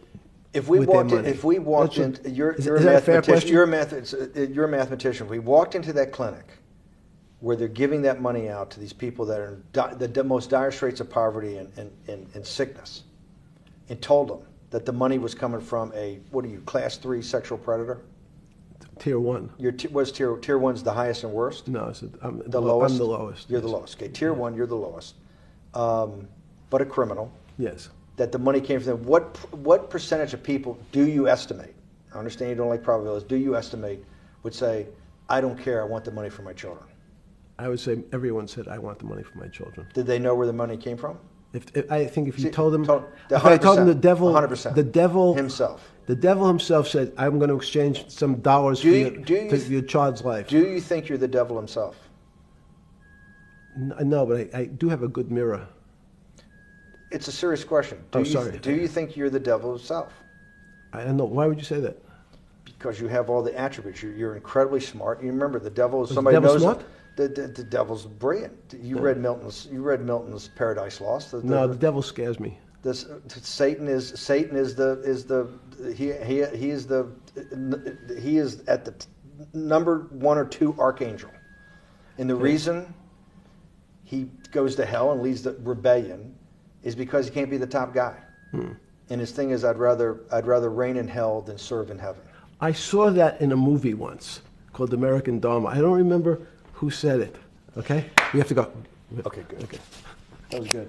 If we with walked their in, money. if we walked in, Is that a fair question? You're a mathematician. If we walked into that clinic where they're giving that money out to these people that are in the most dire straits of poverty and sickness, and told them that the money was coming from class 3 sexual predator? Tier 1. Was tier 1's the highest and worst? No, I'm the lowest. I'm the lowest. You're the lowest. Okay, tier 1, you're the lowest. But a criminal. Yes. That the money came from them. What percentage of people do you estimate? I understand you don't like probabilities. Do you estimate would say, I don't care, I want the money for my children? I would say everyone said, I want the money for my children. Did they know where the money came from? I think if you told them, the if I told them 100%. the devil himself said, I'm going to exchange some dollars for your child's life. Do you think you're the devil himself? No, but I do have a good mirror. It's a serious question. Sorry. Do you think you're the devil himself? I don't know. Why would you say that? Because you have all the attributes. You're incredibly smart. You remember the devil is Was somebody the devil knows smart? The devil's brilliant. You read Milton's Paradise Lost. No, the devil scares me. Satan is at the number 1 or 2 archangel, and the reason he goes to hell and leads the rebellion is because he can't be the top guy. And his thing is, I'd rather reign in hell than serve in heaven. I saw that in a movie once called American Dharma. I don't remember who said it. Okay, we have to go. Okay, good. Okay. That was good.